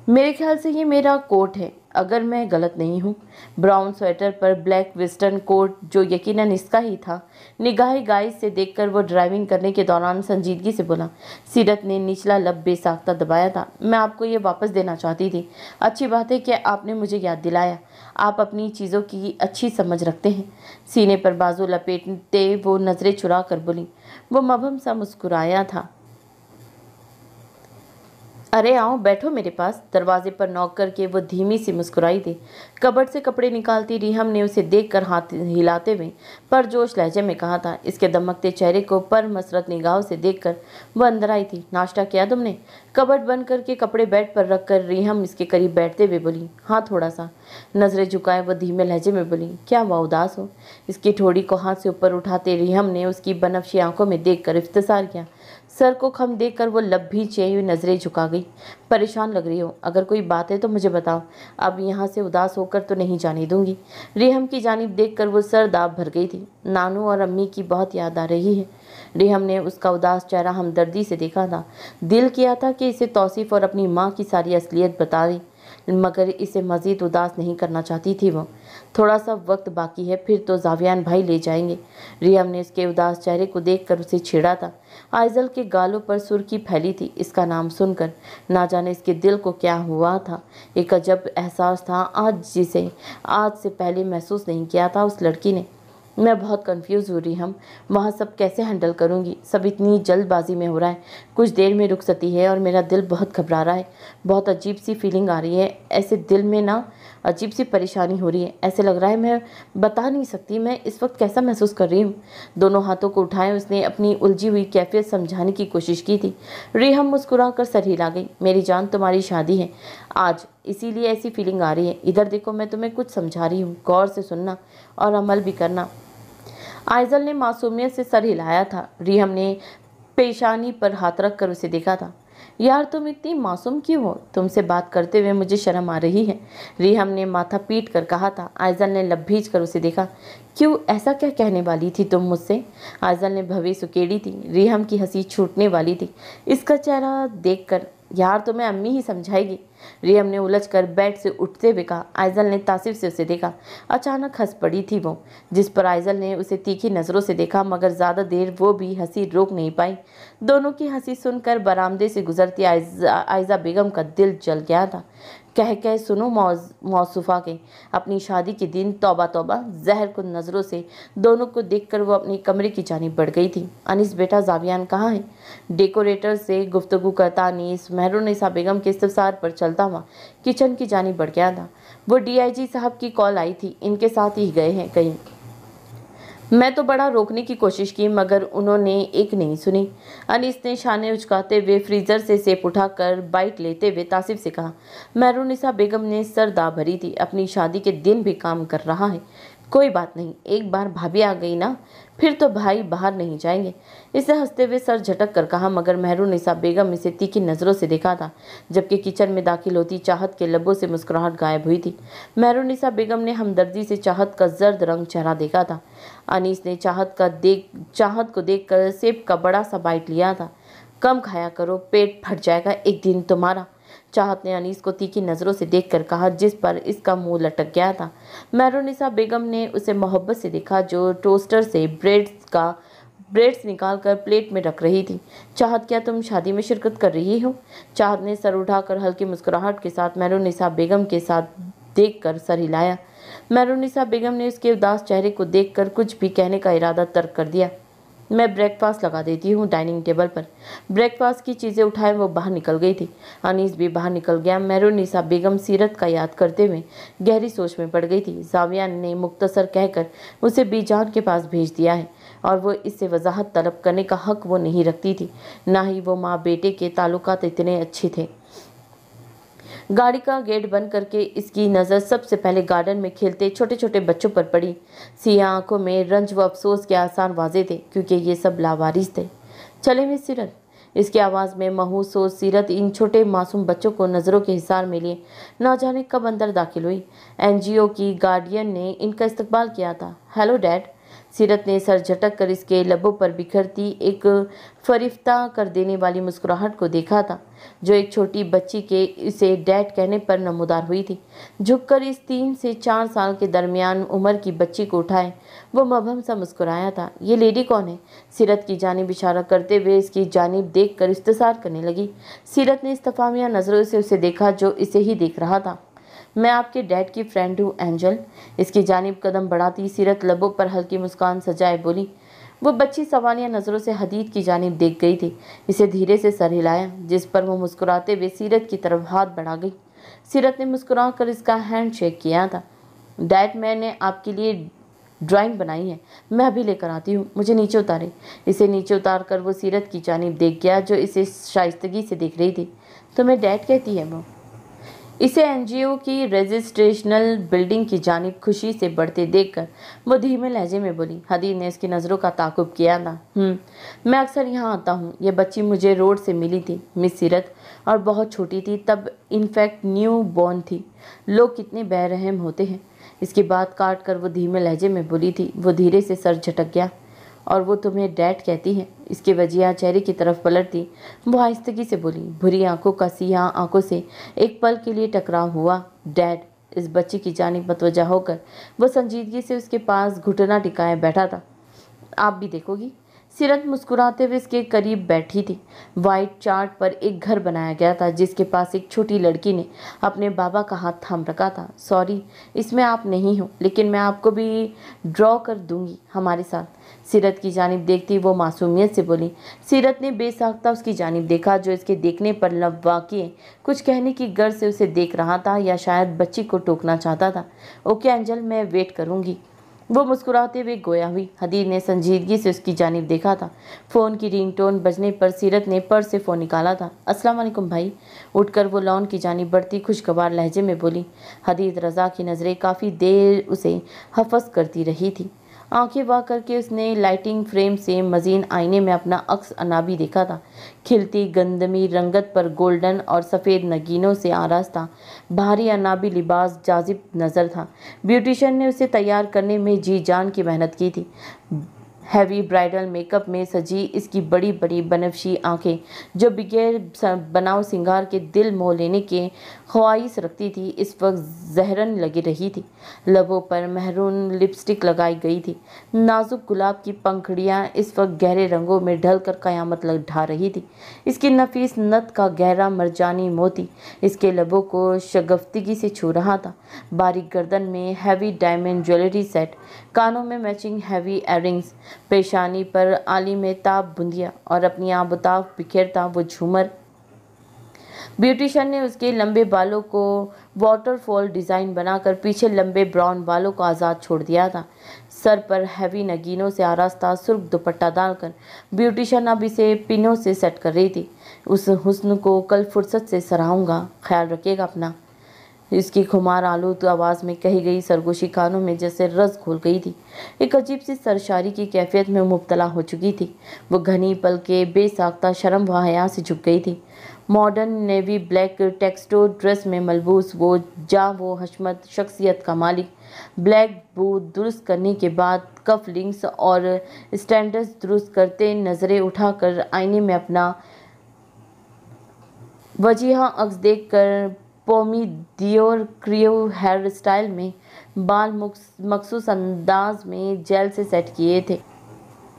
मेरे ख्याल से ये मेरा कोट है, अगर मैं गलत नहीं हूँ। ब्राउन स्वेटर पर ब्लैक वेस्टर्न कोट जो यकीनन इसका ही था। निगाहें गाइस से देखकर वो ड्राइविंग करने के दौरान संजीदगी से बोला। सीरत ने निचला लब बेसाख्ता दबाया था। मैं आपको ये वापस देना चाहती थी। अच्छी बात है कि आपने मुझे याद दिलाया। आप अपनी चीज़ों की अच्छी समझ रखते हैं। सीने पर बाजू लपेटते वो नज़रें चुरा कर बोली। वो मबहम सा मुस्कुराया था। अरे आओ बैठो मेरे पास। दरवाजे पर नॉक करके वो धीमी सी मुस्कुराई थी। कबर्ड से कपड़े निकालती रिहम ने उसे देखकर हाथ हिलाते हुए परजोश लहजे में कहा था। इसके दमकते चेहरे को पर मसरत निगाहों से देखकर वह अंदर आई थी। नाश्ता किया तुमने? कबर्ड बंद करके कपड़े बेड पर रखकर रिहम इसके करीब बैठते हुए बोली। हाँ थोड़ा सा। नज़रें झुकाए वह धीमे लहजे में बोली। क्या वह उदास हो? इसकी ठोड़ी को हाथ से ऊपर उठाते रिहम ने उसकी बनफशी आंखों में देखकर इफ्तिसार किया। सर को खम देखकर वो लब भी चेई हुई नज़रें झुका गई। परेशान लग रही हो? अगर कोई बात है तो मुझे बताओ। अब यहाँ से उदास होकर तो नहीं जाने दूंगी। रिहम की जानिब देखकर वो सर दाब भर गई थी। नानू और अम्मी की बहुत याद आ रही है। रिहम ने उसका उदास चेहरा हमदर्दी से देखा था। दिल किया था कि इसे तौसीफ और अपनी माँ की सारी असलियत बता दी, मगर इसे मज़ीद उदास नहीं करना चाहती थी वो। थोड़ा सा वक्त बाकी है, फिर तो जावियान भाई ले जाएंगे। रिहम ने उसके उदास चेहरे को देखकर उसे छेड़ा था। आइजल के गालों पर सुर्खी फैली थी इसका नाम सुनकर। ना जाने इसके दिल को क्या हुआ था। एक अजब एहसास था आज जिसे आज से पहले महसूस नहीं किया था उस लड़की ने। मैं बहुत कंफ्यूज हो रही हम वहाँ सब कैसे हैंडल करूँगी। सब इतनी जल्दबाजी में हो रहा है। कुछ देर में रुक सकती है और मेरा दिल बहुत घबरा रहा है। बहुत अजीब सी फीलिंग आ रही है। ऐसे दिल में ना अजीब सी परेशानी हो रही है। ऐसे लग रहा है मैं बता नहीं सकती मैं इस वक्त कैसा महसूस कर रही हूँ। दोनों हाथों को उठाए उसने अपनी उलझी हुई कैफियत समझाने की कोशिश की थी। रिहम मुस्कुरा कर सर हिला गई। मेरी जान, तुम्हारी शादी है आज, इसीलिए ऐसी फीलिंग आ रही है। इधर देखो, मैं तुम्हें कुछ समझा रही हूँ, गौर से सुनना और अमल भी करना। आइजल ने मासूमियत से सर हिलाया था। रिहम ने पेशानी पर हाथ रख कर उसे देखा था। यार तुम इतनी मासूम क्यों हो? तुमसे बात करते हुए मुझे शर्म आ रही है, रिहम ने माथा पीट कर कहा था। आइजल ने लब्बीज कर उसे देखा। क्यों, ऐसा क्या कहने वाली थी तुम मुझसे? आइजल ने भवें सुकेड़ी थी। रिहम की हंसी छूटने वाली थी इसका चेहरा देखकर। यार तुम्हें अम्मी ही समझाएगी, रिहम ने उलझकर बेड से उठते हुए कहा। आइजल ने तासिफ से उसे देखा। अचानक हंस पड़ी थी वो, जिस पर आइजल ने उसे तीखी नज़रों से देखा, मगर ज़्यादा देर वो भी हंसी रोक नहीं पाई। दोनों की हंसी सुनकर बरामदे से गुजरती आयजा बेगम का दिल जल गया था। कह सुनो मौसूफा के अपनी शादी के दिन, तौबा तौबा, जहर को नज़रों से दोनों को देखकर वो अपने कमरे की जानिब बढ़ गई थी। अनीस बेटा, जावियान कहाँ है? डेकोरेटर से गुफ्तगू करता अनीस मेहरुन्निसा बेगम के इस्तफसार पर चलता हुआ किचन की जानिब बढ़ गया था। वो डीआईजी साहब की कॉल आई थी, इनके साथ ही गए हैं कहीं। मैं तो बड़ा रोकने की कोशिश की मगर उन्होंने एक नहीं सुनी। अनीस ने शाने उचकाते हुए फ्रीजर से सेब उठाकर बाइट लेते हुए तासिफ से कहा। मेहरुन्निसा बेगम ने सर दा भरी थी। अपनी शादी के दिन भी काम कर रहा है। कोई बात नहीं, एक बार भाभी आ गई ना, फिर तो भाई बाहर नहीं जाएंगे। इसे हंसते हुए सर झटक कर कहा, मगर मेहरुन्निसा बेगम इसे तीखी नज़रों से देखा था। जबकि किचन में दाखिल होती चाहत के लबों से मुस्कुराहट गायब हुई थी। मेहरुन्निसा बेगम ने हमदर्दी से चाहत का जर्द रंग चेहरा देखा था। अनीस ने चाहत को देखकर सेब का बड़ा सा बाइट लिया था। कम खाया करो, पेट फट जाएगा एक दिन तुम्हारा, चाहत ने अनीस को तीखी नज़रों से देखकर कहा, जिस पर इसका मुंह लटक गया था। मेहरुन्निसा बेगम ने उसे मोहब्बत से देखा, जो टोस्टर से ब्रेड्स निकालकर प्लेट में रख रही थी। चाहत, क्या तुम शादी में शिरकत कर रही हो? चाहत ने सर उठाकर हल्की मुस्कुराहट के साथ मेहरुन्निसा बेगम के साथ देखकर सर हिलाया। मेहरुन्निसा बेगम ने उसके उदास चेहरे को देखकर कुछ भी कहने का इरादा तर्क कर दिया। मैं ब्रेकफास्ट लगा देती हूँ डाइनिंग टेबल पर। ब्रेकफास्ट की चीज़ें उठाए वो बाहर निकल गई थी। अनीस भी बाहर निकल गया। मेहरुन्निसा बेगम सीरत का याद करते हुए गहरी सोच में पड़ गई थी। जाविया ने मुख्तसर कहकर उसे बीजान के पास भेज दिया है और वो इससे वजाहत तलब करने का हक वो नहीं रखती थी। ना ही वो माँ बेटे के ताल्लुकात इतने अच्छे थे। गाड़ी का गेट बंद करके इसकी नज़र सबसे पहले गार्डन में खेलते छोटे छोटे बच्चों पर पड़ी। सिया आंखों में रंज व अफसोस के आसार वाजे थे, क्योंकि ये सब लावारिस थे। चले मिस सीरत, इसकी आवाज़ में महूस सोच सीरत इन छोटे मासूम बच्चों को नज़रों के हिसार में लिए न जाने कब अंदर दाखिल हुई। एनजीओ की गार्डियन ने इनका इस्तकबाल किया था। Hello dad. सीरत ने सर झटक कर इसके लबों पर बिखरती एक फरिफ्ता कर देने वाली मुस्कुराहट को देखा था, जो एक छोटी बच्ची के इसे डैड कहने पर नमूदार हुई थी। झुककर इस 3 से 4 साल के दरमियान उम्र की बच्ची को उठाए वो मबहम सा मुस्कुराया था। ये लेडी कौन है? सीरत की जानिब इशारा करते हुए इसकी जानिब देख कर इस्तसार करने लगी। सीरत ने इस्तफामिया नज़रों से उसे देखा, जो इसे ही देख रहा था। मैं आपके डैड की फ्रेंड हूँ एंजल। इसकी जानिब कदम बढ़ाती सीरत लबों पर हल्की मुस्कान सजाए बोली। वो बच्ची सवालिया नज़रों से हदीद की जानिब देख गई थी। इसे धीरे से सर हिलाया, जिस पर वो मुस्कुराते हुए सीरत की तरफ हाथ बढ़ा गई। सीरत ने मुस्कुरा कर इसका हैंड शेक किया था। डैड, मैंने आपके लिए ड्राइंग बनाई है, मैं अभी लेकर आती हूँ, मुझे नीचे उतारे। इसे नीचे उतार कर वो सीरत की जानिब देख गया, जो इसे शाइस्तगी से देख रही थी। तुम्हें डैड कहती है वो? इसे एनजीओ की रजिस्ट्रेशनल बिल्डिंग की जानिब खुशी से बढ़ते देखकर वो धीमे लहजे में बोली। हदीद ने इसकी नज़रों का ताकुब किया था। मैं अक्सर यहाँ आता हूँ। ये बच्ची मुझे रोड से मिली थी मिस सीरत, और बहुत छोटी थी तब, इनफैक्ट न्यू बॉर्न थी। लोग कितने बेरहम होते हैं। इसकी बात काट कर वो धीमे लहजे में बोली थी। वो धीरे से सर झटक गया। और वो तुम्हें डैड कहती है? इसके वजिया चेहरे की तरफ पलटती वो आहिस्तगी से बोली। भूरी आंखों का सियाह आंखों से एक पल के लिए टकराव हुआ। डैड। इस बच्ची की जानिब मतवजा होकर वो संजीदगी से उसके पास घुटना टिकाए बैठा था। आप भी देखोगी? सीरत मुस्कुराते हुए इसके करीब बैठी थी। वाइट चार्ट पर एक घर बनाया गया था, जिसके पास एक छोटी लड़की ने अपने बाबा का हाथ थाम रखा था। सॉरी, इसमें आप नहीं हो, लेकिन मैं आपको भी ड्रॉ कर दूंगी हमारे साथ। सीरत की जानिब देखती वो मासूमियत से बोली। सीरत ने बेसाख्ता उसकी जानिब देखा, जो इसके देखने पर लवाकिए कुछ कहने की गर्ज से उसे देख रहा था, या शायद बच्ची को टोकना चाहता था। ओके एंजल, मैं वेट करूंगी। वो मुस्कुराते हुए गोया हुई। हदीद ने संजीदगी से उसकी जानिब देखा था। फ़ोन की रिंगटोन बजने पर सीरत ने पर्स से फ़ोन निकाला था। अस्सलाम वालेकुम भाई। उठकर वो लॉन की जानिब बढ़ती खुशगवार लहजे में बोली। हदीद रज़ा की नज़रें काफ़ी देर उसे हफस करती रही थी। आंखें वाह करके उसने लाइटिंग फ्रेम से मजीन आईने में अपना अक्स अनाबी देखा था। खिलती गंदमी रंगत पर गोल्डन और सफ़ेद नगीनों से आरास्ता भारी अनाबी लिबास जाजिब नज़र था। ब्यूटिशियन ने उसे तैयार करने में जी जान की मेहनत की थी। हैवी ब्राइडल मेकअप में सजी इसकी बड़ी बड़ी बनफशी आंखें, जो बगैर बनाव सिंगार के दिल मोह लेने के ख्वाहिश रखती थी, इस वक्त जहरन लगी रही थी। लबों पर महरून लिपस्टिक लगाई गई थी। नाजुक गुलाब की पंखुड़ियां इस वक्त गहरे रंगों में ढलकर कयामत ढा रही थी। इसकी नफीस नथ का गहरा मरजानी मोती इसके लबों को शगफ्तगी से छू रहा था। बारीक गर्दन में हैवी डायमंड ज्वेलरी सेट, कानों में मैचिंग हैवी इयररिंग्स, पेशानी पर आली में ताब बुंदिया और अपनी आबोताब बिखेरता वो झूमर। ब्यूटिशियन ने उसके लंबे बालों को वाटरफॉल डिज़ाइन बनाकर पीछे लंबे ब्राउन बालों को आज़ाद छोड़ दिया था। सर पर हैवी नगीनों से आरास्ता सुर्ख दुपट्टा डालकर ब्यूटिशियन अब इसे पिनों से सेट कर रही थी। उस हुस्न को कल फुर्सत से सराहूंगा, ख्याल रखिएगा अपना। इसकी खुमार आलूद आवाज़ में कही गई सरगोशी कानों में जैसे रस घुल गई थी। एक अजीब सी सरशारी की कैफियत में मुब्तला हो चुकी थी। वो घनी पल के बेसाख्ता शर्म व हया से झुक गई थी। मॉडर्न नेवी ब्लैक टेक्सटो ड्रेस में मलबूस वो हशमत शख्सियत का मालिक ब्लैक बूट दुरुस्त करने के बाद कफ लिंक्स और स्टैंडर्स दुरुस्त करते नज़रें उठाकर आईने में अपना वजीहा अक्स देखकर पोमी दियोर क्रियो हेयर स्टाइल में बाल मखसूस अंदाज में जेल से सेट किए थे।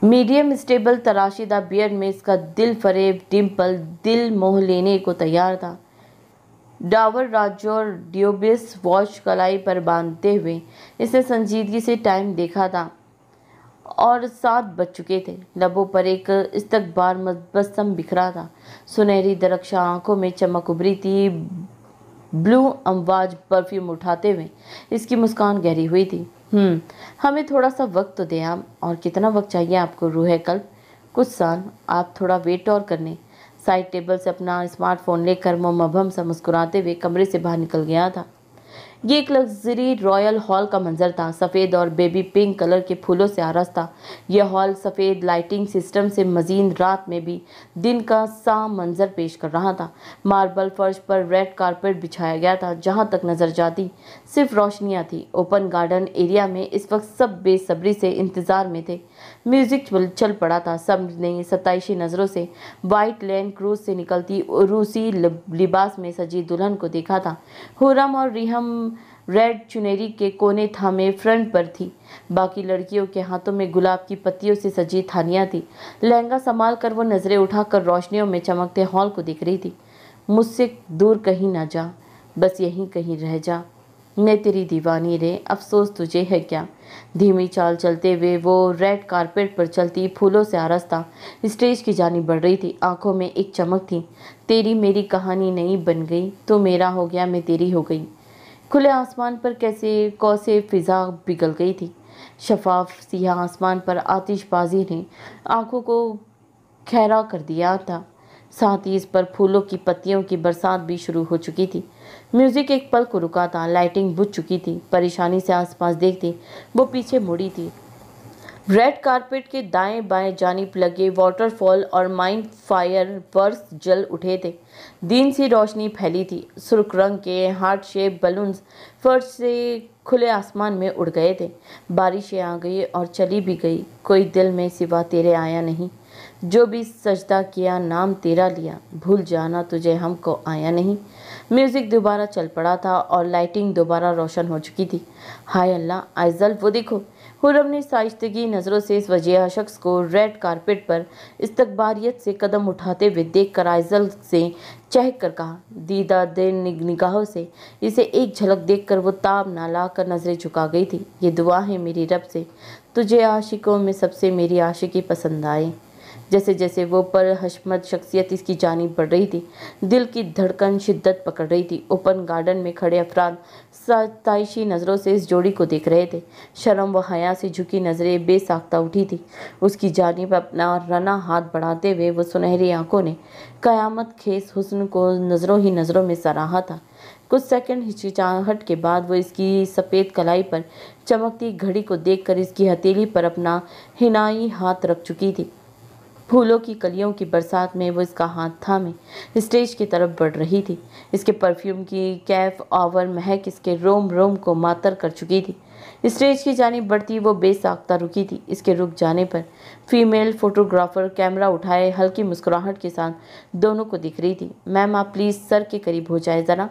मीडियम स्टेबल तराशीदा बियर्ड में इसका दिल फरेब डिम्पल दिल मोह लेने को तैयार था। डावर राजौर ड्यूबियस वॉच कलाई पर बांधते हुए इसने संजीदगी से टाइम देखा था और 7 बज चुके थे। लबों पर एक इस्तकबार मबस्सम बिखरा था। सुनहरी दरख्शा आंखों में चमक उभरी थी। ब्लू अमवाज परफ्यूम उठाते हुए इसकी मुस्कान गहरी हुई थी। हमें थोड़ा सा वक्त तो दें आप। और कितना वक्त चाहिए आपको रूहे कल्ब? कुछ साल। आप थोड़ा वेट और करने। साइड टेबल से अपना स्मार्टफोन लेकर मबहम सा मुस्कुराते हुए कमरे से बाहर निकल गया था। ये एक लग्जरी रॉयल हॉल का मंजर था। सफ़ेद और बेबी पिंक कलर के फूलों से आरास्ता यह हॉल सफ़ेद लाइटिंग सिस्टम से मजीद रात में भी दिन का सा मंजर पेश कर रहा था। मार्बल फर्श पर रेड कारपेट बिछाया गया था। जहां तक नज़र जाती सिर्फ रोशनियां थी। ओपन गार्डन एरिया में इस वक्त सब बेसब्री से इंतज़ार में थे। म्यूजिक चल पड़ा था। सब ने सताइशी नज़रों से वाइट लैंड क्रूज से निकलती रूसी लिबास में सजी दुल्हन को देखा था। हुरम और रिहम रेड चुनरी के कोने थामे फ्रंट पर थी। बाकी लड़कियों के हाथों में गुलाब की पत्तियों से सजी थानियाँ थी। लहंगा संभाल कर वो नज़रें उठाकर रोशनियों में चमकते हॉल को देख रही थी। मुझसे दूर कहीं ना जा, बस यहीं कहीं रह जा, मैं तेरी दीवानी रे, अफसोस तुझे है क्या। धीमी चाल चलते हुए वो रेड कारपेट पर चलती फूलों से आरास्ता स्टेज की जानिब बढ़ रही थी। आंखों में एक चमक थी। तेरी मेरी कहानी नहीं बन गई, तो मेरा हो गया, मैं तेरी हो गई। खुले आसमान पर कौसे फिजा पिघल गई थी। शफाफ सियाह आसमान पर आतिशबाजी ने आंखों को खैरा कर दिया था। साथ ही इस पर फूलों की पत्तियों की बरसात भी शुरू हो चुकी थी। म्यूजिक एक पल को रुका था। लाइटिंग बुझ चुकी थी। परेशानी से आसपास देखती वो पीछे मुड़ी थी। रेड कारपेट के दाएं बाएं जानिब लगे वाटरफॉल और माइंड फायर वर्स जल उठे थे। दिन सी रोशनी फैली थी। सुर्ख रंग के हार्ट शेप बलून्स फर्श से खुले आसमान में उड़ गए थे। बारिशें आ गई और चली भी गई। कोई दिल में सिवा तेरे आया नहीं। जो भी सजदा किया नाम तेरा लिया, भूल जाना तुझे हमको आया नहीं। म्यूजिक दोबारा चल पड़ा था और लाइटिंग दोबारा रोशन हो चुकी थी। हाय अल्लाह, आइजल वो देखो। हुर्रम ने साइस्तगी नज़रों से इस वजीहा शख्स को रेड कारपेट पर इस्तकबारियत से कदम उठाते हुए देखकर आइजल से चहक कर कहा। दीदा दे निगाहों से इसे एक झलक देखकर वो ताब ना ला कर नज़रें झुका गई थी। ये दुआ है मेरी रब से, तुझे आशिकों में सबसे मेरी आशिकी पसंद आए। जैसे जैसे वो पर हशमत शख्सियत इसकी जानिब बढ़ रही थी, दिल की धड़कन शिद्दत पकड़ रही थी। ओपन गार्डन में खड़े अफराद सताइशी नज़रों से इस जोड़ी को देख रहे थे। शर्म व हया से झुकी नज़रें बेसाख्ता उठी थी। उसकी जानिब अपना रना हाथ बढ़ाते हुए वो सुनहरी आंखों ने कयामत खेस हुस्न को नज़रों ही नज़रों में सराहा था। कुछ सेकंड हिचकिचाहट के बाद वो इसकी सफ़ेद कलाई पर चमकती घड़ी को देखकर इसकी हथेली पर अपना हिनाई हाथ रख चुकी थी। फूलों की कलियों की बरसात में वो इसका हाथ थामे स्टेज की तरफ बढ़ रही थी। इसके परफ्यूम की कैफ आवर महक इसके रोम रोम को मातर कर चुकी थी। स्टेज की जानिब बढ़ती वो बेसाख्ता रुकी थी। इसके रुक जाने पर फीमेल फोटोग्राफर कैमरा उठाए हल्की मुस्कुराहट के साथ दोनों को दिख रही थी। मैम आप प्लीज़ सर के करीब हो जाए ज़रा।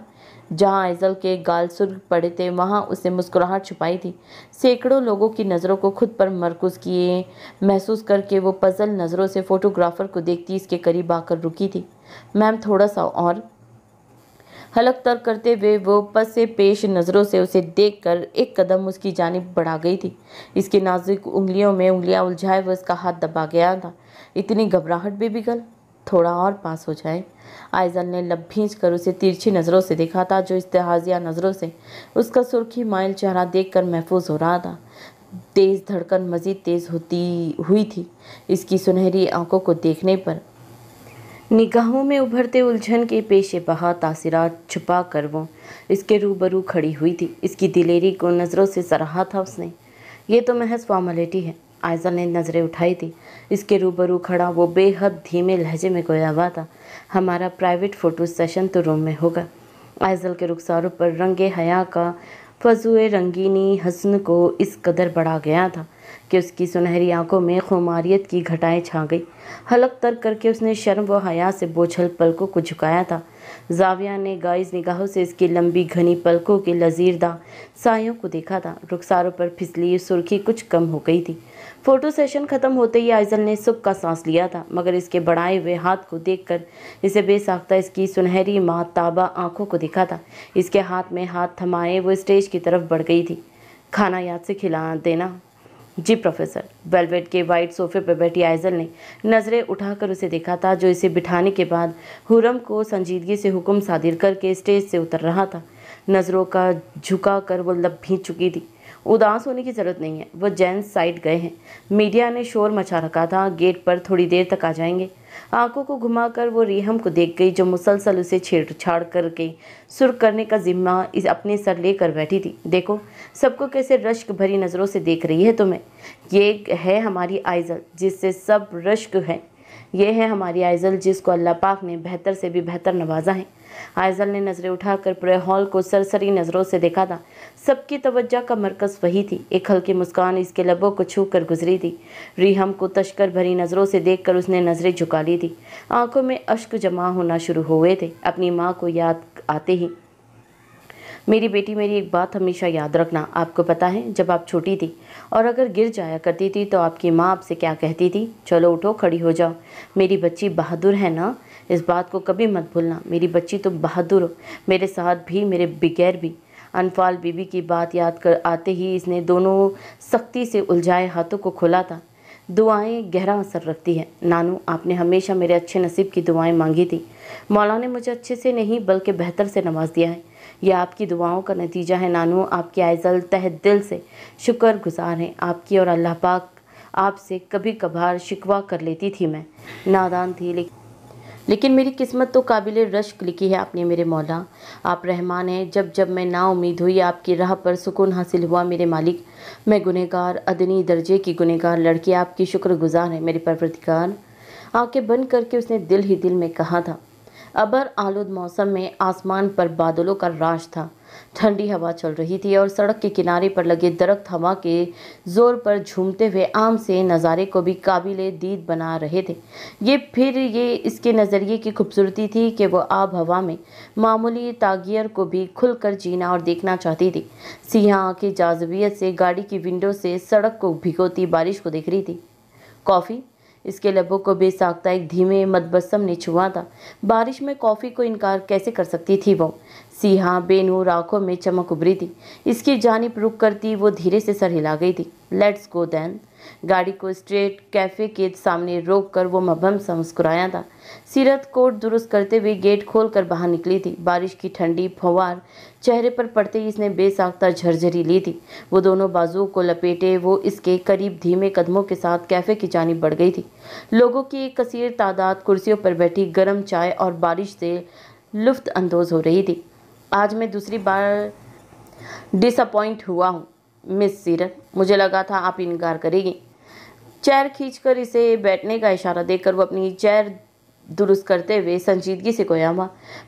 जहाँ आइजल के गाल सुर्ख पड़े थे वहाँ उसने मुस्कुराहट छुपाई थी। सैकड़ों लोगों की नज़रों को खुद पर मरकूज किए महसूस करके वो पजल नज़रों से फोटोग्राफर को देखती इसके करीब आकर रुकी थी। मैम थोड़ा सा और। हलक तर्क करते हुए वो पस से पेश नज़रों से उसे देखकर एक कदम उसकी जानिब बढ़ा गई थी। इसकी नाजुक उंगलियों में उंगलियां उलझाए वो उसका हाथ दबा गया था। इतनी घबराहट बेबी गर्ल, थोड़ा और पास हो जाए। आइजल ने लब भींच कर उसे तिरछी नज़रों से देखा था, जो इस्तेहाजिया नज़रों से उसका सुर्खी माइल चेहरा देखकर महफूज हो रहा था। तेज़ धड़कन मज़ीद तेज़ होती हुई थी इसकी सुनहरी आंखों को देखने पर। निगाहों में उभरते उलझन के पेशे बहा तासिरात छुपा कर वो इसके रूबरू खड़ी हुई थी। इसकी दिलेरी को नज़रों से सराहा था उसने। ये तो महज फॉर्मेलिटी है। आइजल ने नज़रें उठाई थी। इसके रूबरू खड़ा वो बेहद धीमे लहजे में गोया हुआ था, हमारा प्राइवेट फ़ोटो सेशन तो रूम में होगा। आइजल के रुखसारों पर रंगे हया का फजूए रंगीनी हस्न को इस कदर बढ़ा गया था कि उसकी सुनहरी आंखों में खुमारियत की घटाएं छा गई। हलक तर्क करके उसने शर्म व हया से बोझल पलकों को झुकाया था। जाविया ने गाइज निगाहों से इसकी लंबी घनी पलकों के लजीरदा सायों को देखा था। रुखसारों पर फिसली सुर्खी कुछ कम हो गई थी। फोटो सेशन खत्म होते ही आइजल ने सुख का सांस लिया था, मगर इसके बढ़ाए हुए हाथ को देखकर इसे बेसाख्ता इसकी सुनहरी माताबा आंखों को दिखा था। इसके हाथ में हाथ थमाए वो स्टेज की तरफ बढ़ गई थी। खाना याद से खिला देना। जी प्रोफेसर। वेलवेट के वाइट सोफे पर बैठी आइजल ने नज़रें उठाकर उसे देखा था, जो इसे बिठाने के बाद हुरम को संजीदगी से हुक्म सादिर करके स्टेज से उतर रहा था। नज़रों का झुका कर वो लब भींच चुकी थी। उदास होने की ज़रूरत नहीं है, वो जेंट्स साइड गए हैं। मीडिया ने शोर मचा रखा था, गेट पर थोड़ी देर तक आ जाएंगे। आंखों को घुमाकर वो रिहम को देख गई, जो मुसलसल उसे छेड़छाड़ करके सुर करने का जिम्मा इस अपने सर लेकर बैठी थी। देखो सबको कैसे रश्क भरी नज़रों से देख रही है तुम्हें। ये है हमारी आइजल जिससे सब रश्क है। ये है हमारी आइजल जिसको अल्लाह पाक ने बेहतर से भी बेहतर नवाजा है। आइजल ने नज़रें उठाकर पूरे हॉल को सरसरी नज़रों से देखा था। सबकी तवज्जो का मरकज़ वही थी। एक हल्की मुस्कान इसके लबों को छू कर गुजरी थी। रिहम को तश्कर भरी नज़रों से देखकर उसने नज़रें झुका ली थी। आंखों में अश्क जमा होना शुरू हुए थे। अपनी माँ को याद आते ही, मेरी बेटी मेरी एक बात हमेशा याद रखना। आपको पता है जब आप छोटी थी और अगर गिर जाया करती थी तो आपकी माँ आपसे क्या कहती थी? चलो उठो, खड़ी हो जाओ, मेरी बच्ची बहादुर है ना। इस बात को कभी मत भूलना। मेरी बच्ची तो बहादुर हो, मेरे साथ भी मेरे बगैर भी। अनफाल बीबी की बात याद कर आते ही इसने दोनों सख्ती से उलझाए हाथों को खोला था। दुआएं गहरा असर रखती है नानू, आपने हमेशा मेरे अच्छे नसीब की दुआएं मांगी थी। मौला ने मुझे अच्छे से नहीं बल्कि बेहतर से नवाज दिया है। यह आपकी दुआओं का नतीजा है नानू। आपकी आइजल तहे दिल से शुक्रगुजार हैं आपकी, और अल्लाह पाक आपसे कभी कभार शिकवा कर लेती थी। मैं नादान थी, लेकिन मेरी किस्मत तो काबिल रश्क लिखी है आपने मेरे मौला। आप रहमान हैं। जब जब मैं नाउम्मीद हुई आपकी राह पर सुकून हासिल हुआ मेरे मालिक। मैं गुनहगार, अदनी दर्जे की गुनहगार लड़की आपकी शुक्रगुजार है मेरे परवरदिगार। आंखें बंद करके उसने दिल ही दिल में कहा था। अबर आलूद मौसम में आसमान पर बादलों का राज था। ठंडी हवा चल रही थी और सड़क के किनारे पर लगे दरख्त हवा के जोर पर झूमते हुए आम से नज़ारे को भी काबिले दीद बना रहे थे। ये इसके नज़रिए की खूबसूरती थी कि वो आब हवा में मामूली तागियर को भी खुलकर जीना और देखना चाहती थी। सियाह आंखें जाज़बियत से गाड़ी की विंडो से सड़क को भिगोती बारिश को देख रही थी। कॉफ़ी? इसके लबों को बेसाख्ता एक धीमे मदबस्सम ने छुआ था। बारिश में कॉफ़ी को इनकार कैसे कर सकती थी वो। सियाह बेनूर आंखों में चमक उभरी थी। इसकी जानिब रुक करती वो धीरे से सर हिला गई थी। Let's go then. गाड़ी को स्ट्रेट कैफ़े के सामने रोक कर वो मबहम सा मुस्कुराया था। सीरत कोट दुरुस्त करते हुए गेट खोल कर बाहर निकली थी। बारिश की ठंडी फव्वार चेहरे पर पड़ते ही इसने बेसाख्ता झरझरी ली थी। वो दोनों बाजुओं को लपेटे वो इसके करीब धीमे कदमों के साथ कैफ़े की जानिब बढ़ गई थी। लोगों की एक कसीर तादाद कुर्सियों पर बैठी गर्म चाय और बारिश से लुफ्त अंदोज हो रही थी। आज मैं दूसरी बार डिसअपॉइंट हुआ हूँ मिस सीरत, मुझे लगा था आप इनकार करेगी। चेयर खींचकर इसे बैठने का इशारा देकर वो अपनी चेयर दुरुस्त करते हुए संजीदगी से गोया हुआ।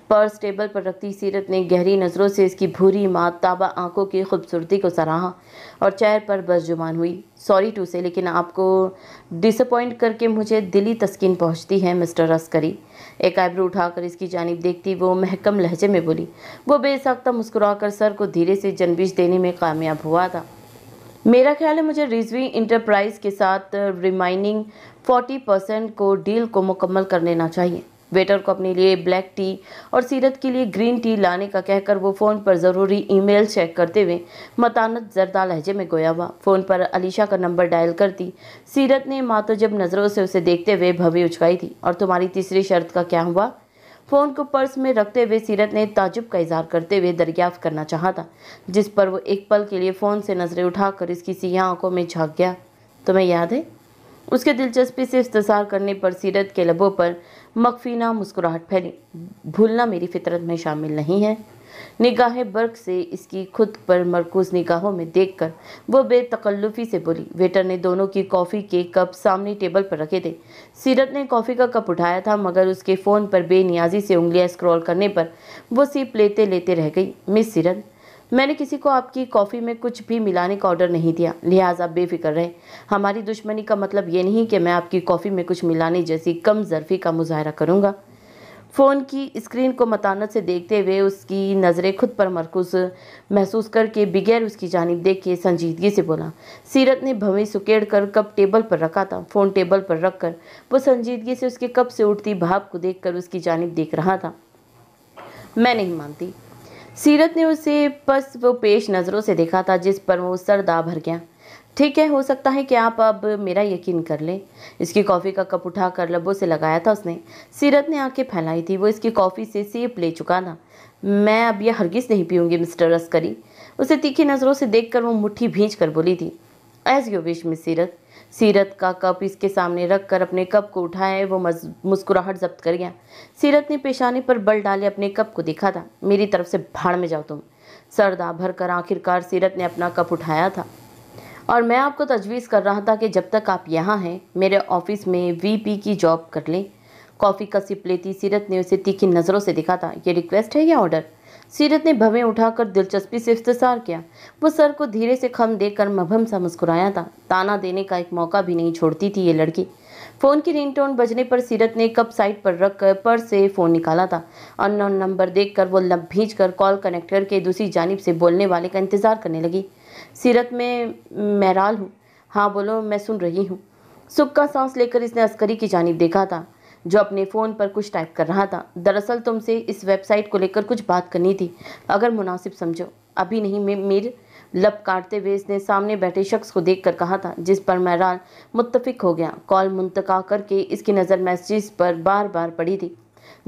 पर्स टेबल पर रखती सीरत ने गहरी नज़रों से इसकी भूरी माताबा आंखों की खूबसूरती को सराहा और चेयर पर बस जुबान हुई। सॉरी टू से, लेकिन आपको डिसअपॉइंट करके मुझे दिली तस्कीन पहुंचती है मिस्टर अस्करी। एक आईब्रो उठाकर इसकी जानिब देखती वो महकम लहजे में बोली। वो बेसाख्ता मुस्कुराकर सर को धीरे से जनबिश देने में कामयाब हुआ था। मेरा ख्याल है मुझे रिजवी इंटरप्राइज के साथ रिमाइनिंग 40% को डील को मुकम्मल कर लेना चाहिए। वेटर को अपने लिए ब्लैक टी और सीरत के लिए ग्रीन टी लाने का कहकर वो फ़ोन पर ज़रूरी ईमेल चेक करते हुए मतानत ज़रदा लहजे में गोया हुआ। फ़ोन पर अलीशा का नंबर डायल करती सीरत ने मातजब नज़रों से उसे देखते हुए भवें उचकाई थी। और तुम्हारी तीसरी शर्त का क्या हुआ? फ़ोन को पर्स में रखते हुए सीरत ने ताजुब का इजहार करते हुए दरियाफ्त करना चाहा था, जिस पर वो एक पल के लिए फ़ोन से नज़रें उठाकर इसकी सियाह आंखों में झांक गया। तुम्हें याद है? उसके दिलचस्पी से इख्तिसार करने पर सीरत के लबों पर मखफीना मुस्कुराहट फैली। भूलना मेरी फितरत में शामिल नहीं है। निगाहें बर्क से इसकी खुद पर मरकूज निगाहों में देखकर वो बेतकल्लुफ़ी से बोली। वेटर ने दोनों की कॉफ़ी के कप सामने टेबल पर रखे थे। सीरत ने कॉफ़ी का कप उठाया था, मगर उसके फ़ोन पर बेनियाजी से उंगलियां स्क्रॉल करने पर वो सिप लेते लेते रह गई। मिस सीरत, मैंने किसी को आपकी कॉफ़ी में कुछ भी मिलाने का ऑर्डर नहीं दिया, लिहाजा बेफिक्र रहे। हमारी दुश्मनी का मतलब ये नहीं कि मैं आपकी कॉफ़ी में कुछ मिलाने जैसी कम ज़र्फ़ी का मुजाहरा करूँगा। फ़ोन की स्क्रीन को मतानत से देखते हुए उसकी नज़रें खुद पर मरकूज़ महसूस करके बगैर उसकी जानिब देखे संजीदगी से बोला। सीरत ने भवें सुकेड़ कर कप टेबल पर रखा था। फ़ोन टेबल पर रखकर वो संजीदगी से उसके कप से उठती भाप को देखकर उसकी जानिब देख रहा था। मैं नहीं मानती। सीरत ने उसे पस वो पेश नज़रों से देखा था, जिस पर वो सरदा भर गया। ठीक है, हो सकता है कि आप अब मेरा यकीन कर लें। इसकी कॉफ़ी का कप उठाकर लबों से लगाया था उसने। सीरत ने आंखें फैलाई थी। वो इसकी कॉफ़ी से सिप ले चुका था। मैं अब यह हरगिज़ नहीं पीऊँगी मिस्टर अस्करी। उसे तीखी नज़रों से देखकर वो मुट्ठी भींच कर बोली थी। एज़ यू विश मिस सीरत। सीरत का कप इसके सामने रखकर अपने कप को उठाए वो मुस्कुराहट जब्त कर गया। सीरत ने पेशानी पर बल डाले अपने कप को देखा था। मेरी तरफ से भाड़ में जाओ तुम। सरदा भर कर आखिरकार सीरत ने अपना कप उठाया था। और मैं आपको तजवीज़ कर रहा था कि जब तक आप यहाँ हैं मेरे ऑफिस में वीपी की जॉब कर लें। कॉफ़ी का सिप लेती सीरत ने उसे तीखी नज़रों से देखा था। ये रिक्वेस्ट है या ऑर्डर? सीरत ने भवें उठाकर दिलचस्पी से इफ्तिसार किया। वो सर को धीरे से खम देकर मभम सा मुस्कुराया था। ताना देने का एक मौका भी नहीं छोड़ती थी ये लड़की। फ़ोन की रिंगटोन बजने पर सीरत ने कप साइड पर रखकर पर्स से फ़ोन निकाला था। अननोन नंबर देखकर वो लब भींच कर कॉल कनेक्ट करके दूसरी जानिब से बोलने वाले का इंतज़ार करने लगी। सीरत, मैं महराल हूँ। हाँ बोलो, मैं सुन रही हूँ। सुख का सांस लेकर इसने अस्करी की जानिब देखा था, जो अपने फ़ोन पर कुछ टाइप कर रहा था। दरअसल तुमसे इस वेबसाइट को लेकर कुछ बात करनी थी, अगर मुनासिब समझो। अभी नहीं। मीर लब काटते हुए इसने सामने बैठे शख्स को देखकर कहा था, जिस पर महरान मुत्तफिक हो गया। कॉल मुंतका करके इसकी नज़र मैसेज पर बार बार पड़ी थी।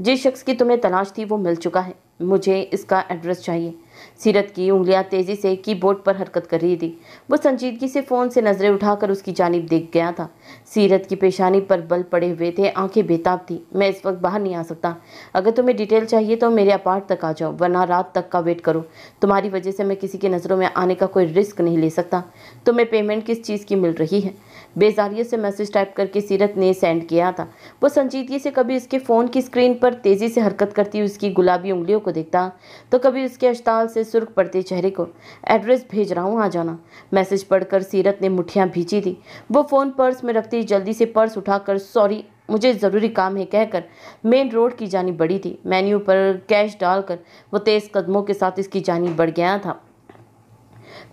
जिस शख्स की तुम्हें तलाश थी वो मिल चुका है। मुझे इसका एड्रेस चाहिए। सीरत की उंगलियां तेज़ी से कीबोर्ड पर हरकत कर रही थी। वो संजीदगी से फ़ोन से नज़रें उठाकर उसकी जानिब देख गया था। सीरत की पेशानी पर बल पड़े हुए थे, आंखें बेताब थी। मैं इस वक्त बाहर नहीं आ सकता। अगर तुम्हें डिटेल चाहिए तो मेरे अपार्ट तक आ जाओ, वरना रात तक का वेट करो। तुम्हारी वजह से मैं किसी की नज़रों में आने का कोई रिस्क नहीं ले सकता। तुम्हें पेमेंट किस चीज़ की मिल रही है? बेजारियत से मैसेज टाइप करके सीरत ने सेंड किया था। वो संजीदगी से कभी इसके फ़ोन की स्क्रीन पर तेज़ी से हरकत करती उसकी गुलाबी उंगलियों को देखता, तो कभी उसके अश्ताल से सुर्ख पड़ते चेहरे को। एड्रेस भेज रहा हूँ, आ जाना। मैसेज पढ़कर सीरत ने मुट्ठियाँ भींची थी। वो फ़ोन पर्स में रखती जल्दी से पर्स उठाकर सॉरी मुझे ज़रूरी काम है कहकर मेन रोड की जानिब बढ़ी थी। मेन्यू पर कैश डालकर वो तेज़ कदमों के साथ इसकी जानिब बढ़ गया था।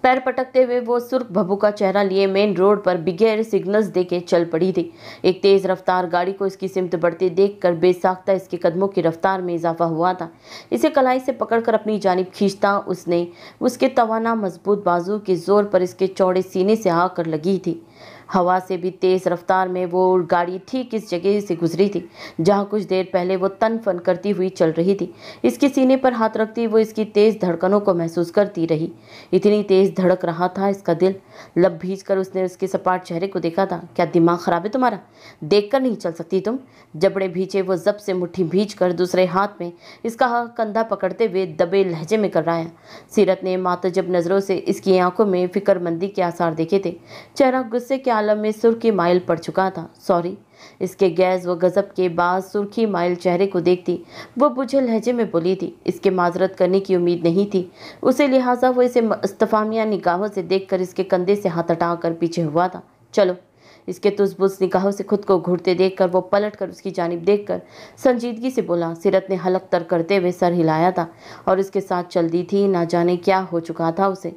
पैर पटकते हुए वो सुर्ख भभू का चेहरा लिए मेन रोड पर बगैर सिग्नल्स देके चल पड़ी थी। एक तेज़ रफ्तार गाड़ी को इसकी सिमत बढ़ते देखकर बेसाख्ता इसके कदमों की रफ्तार में इजाफा हुआ था। इसे कलाई से पकड़कर अपनी जानिब खींचता उसने उसके तवाना मजबूत बाजू के जोर पर इसके चौड़े सीने से आकर लगी थी। हवा से भी तेज रफ्तार में वो गाड़ी ठीक इस जगह से गुजरी थी जहाँ कुछ देर पहले वो तन फन करती हुई चल रही थी। इसके सीने पर हाथ रखती वो इसकी तेज धड़कनों को महसूस करती रही। इतनी तेज धड़क रहा था इसका दिल। लब भीज कर उसने उसके सपाट चेहरे को देखा था। क्या दिमाग खराब है तुम्हारा? देख कर नहीं चल सकती तुम? जबड़े भींचे वो जब से मुट्ठी भींच कर दूसरे हाथ में इसका कंधा पकड़ते हुए दबे लहजे में कर रहा है। सीरत ने मातजब नजरों से इसकी आंखों में फिक्रमंदी के आसार देखे थे। चेहरा गुस्से के आलम में सुर्खी माइल पड़ चुका था। सॉरी। इसके गैस व गजब के बाद सुर्खी माइल चेहरे को देखती वो बुझे लहजे में बोली थी। इसके माजरत करने की उम्मीद नहीं थी उसे, लिहाजा वो इसे इस्तफामिया निगाहों से देखकर इसके कंधे से हाथ हटाकर पीछे हुआ था। चलो। इसके तुसबुस निगाहों से खुद को घूरते देखकर वो पलट कर उसकी जानिब देखकर संजीदगी से बोला। सीरत ने हलक तर करते हुए सर हिलाया था और इसके साथ चल दी थी। ना जाने क्या हो चुका था उसे।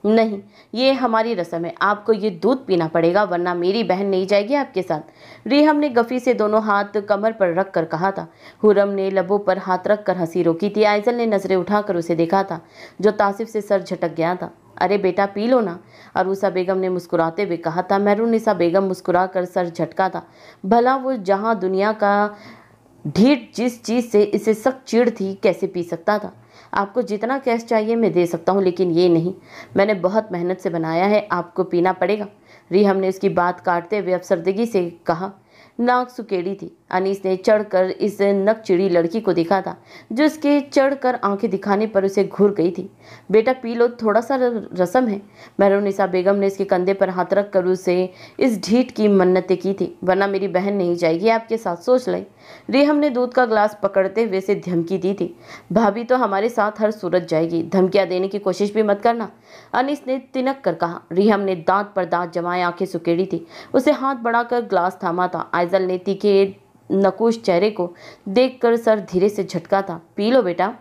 नहीं, ये हमारी रस्म है, आपको ये दूध पीना पड़ेगा वरना मेरी बहन नहीं जाएगी आपके साथ। रिहम ने गफी से दोनों हाथ कमर पर रख कर कहा था। हुरम ने लबों पर हाथ रख कर हंसी रोकी थी। आइजल ने नजरें उठाकर उसे देखा था जो तासिफ से सर झटक गया था। अरे बेटा पी लो ना, अरूसा बेगम ने मुस्कुराते हुए कहा था। मेहरुन्निसा बेगम मुस्कुरा कर सर झटका था। भला वो जहाँ दुनिया का ढीठ जिस चीज़ से इसे सख्त चिढ़ थी कैसे पी सकता था। आपको जितना कैश चाहिए मैं दे सकता हूँ, लेकिन ये नहीं। मैंने बहुत मेहनत से बनाया है, आपको पीना पड़ेगा। रिहम ने उसकी बात काटते हुए अफसरदगी से कहा। नाक सुकेड़ी थी। अनीस ने चढ़कर इस नकचिड़ी लड़की को देखा था जो इसके चढ़कर आंखें दिखाने पर उसे घूर गई थी। बेटा पी लो, थोड़ा सा रस्म है। मेहरुन्निसा बेगम ने इसके कंधे पर हाथ रख कर उसे इस ढीठ की मन्नतें की थी, वरना मेरी बहन नहीं जाएगी आपके साथ, सोच ले। रिहम ने दूध का ग्लास पकड़ते हुए से धमकी दी थी। भाभी तो हमारे साथ हर सूरत जाएगी, धमकियां देने की कोशिश भी मत करना, अनीस ने तिनक कर कहा। रिहम ने दांत पर दांत जमाए आंखें सुकेड़ी थी। उसे हाथ बढ़ाकर ग्लास थामा था। आइजल ने तीखे नकुश चेहरे को देखकर सर धीरे से झटका था। पी लो बेटा।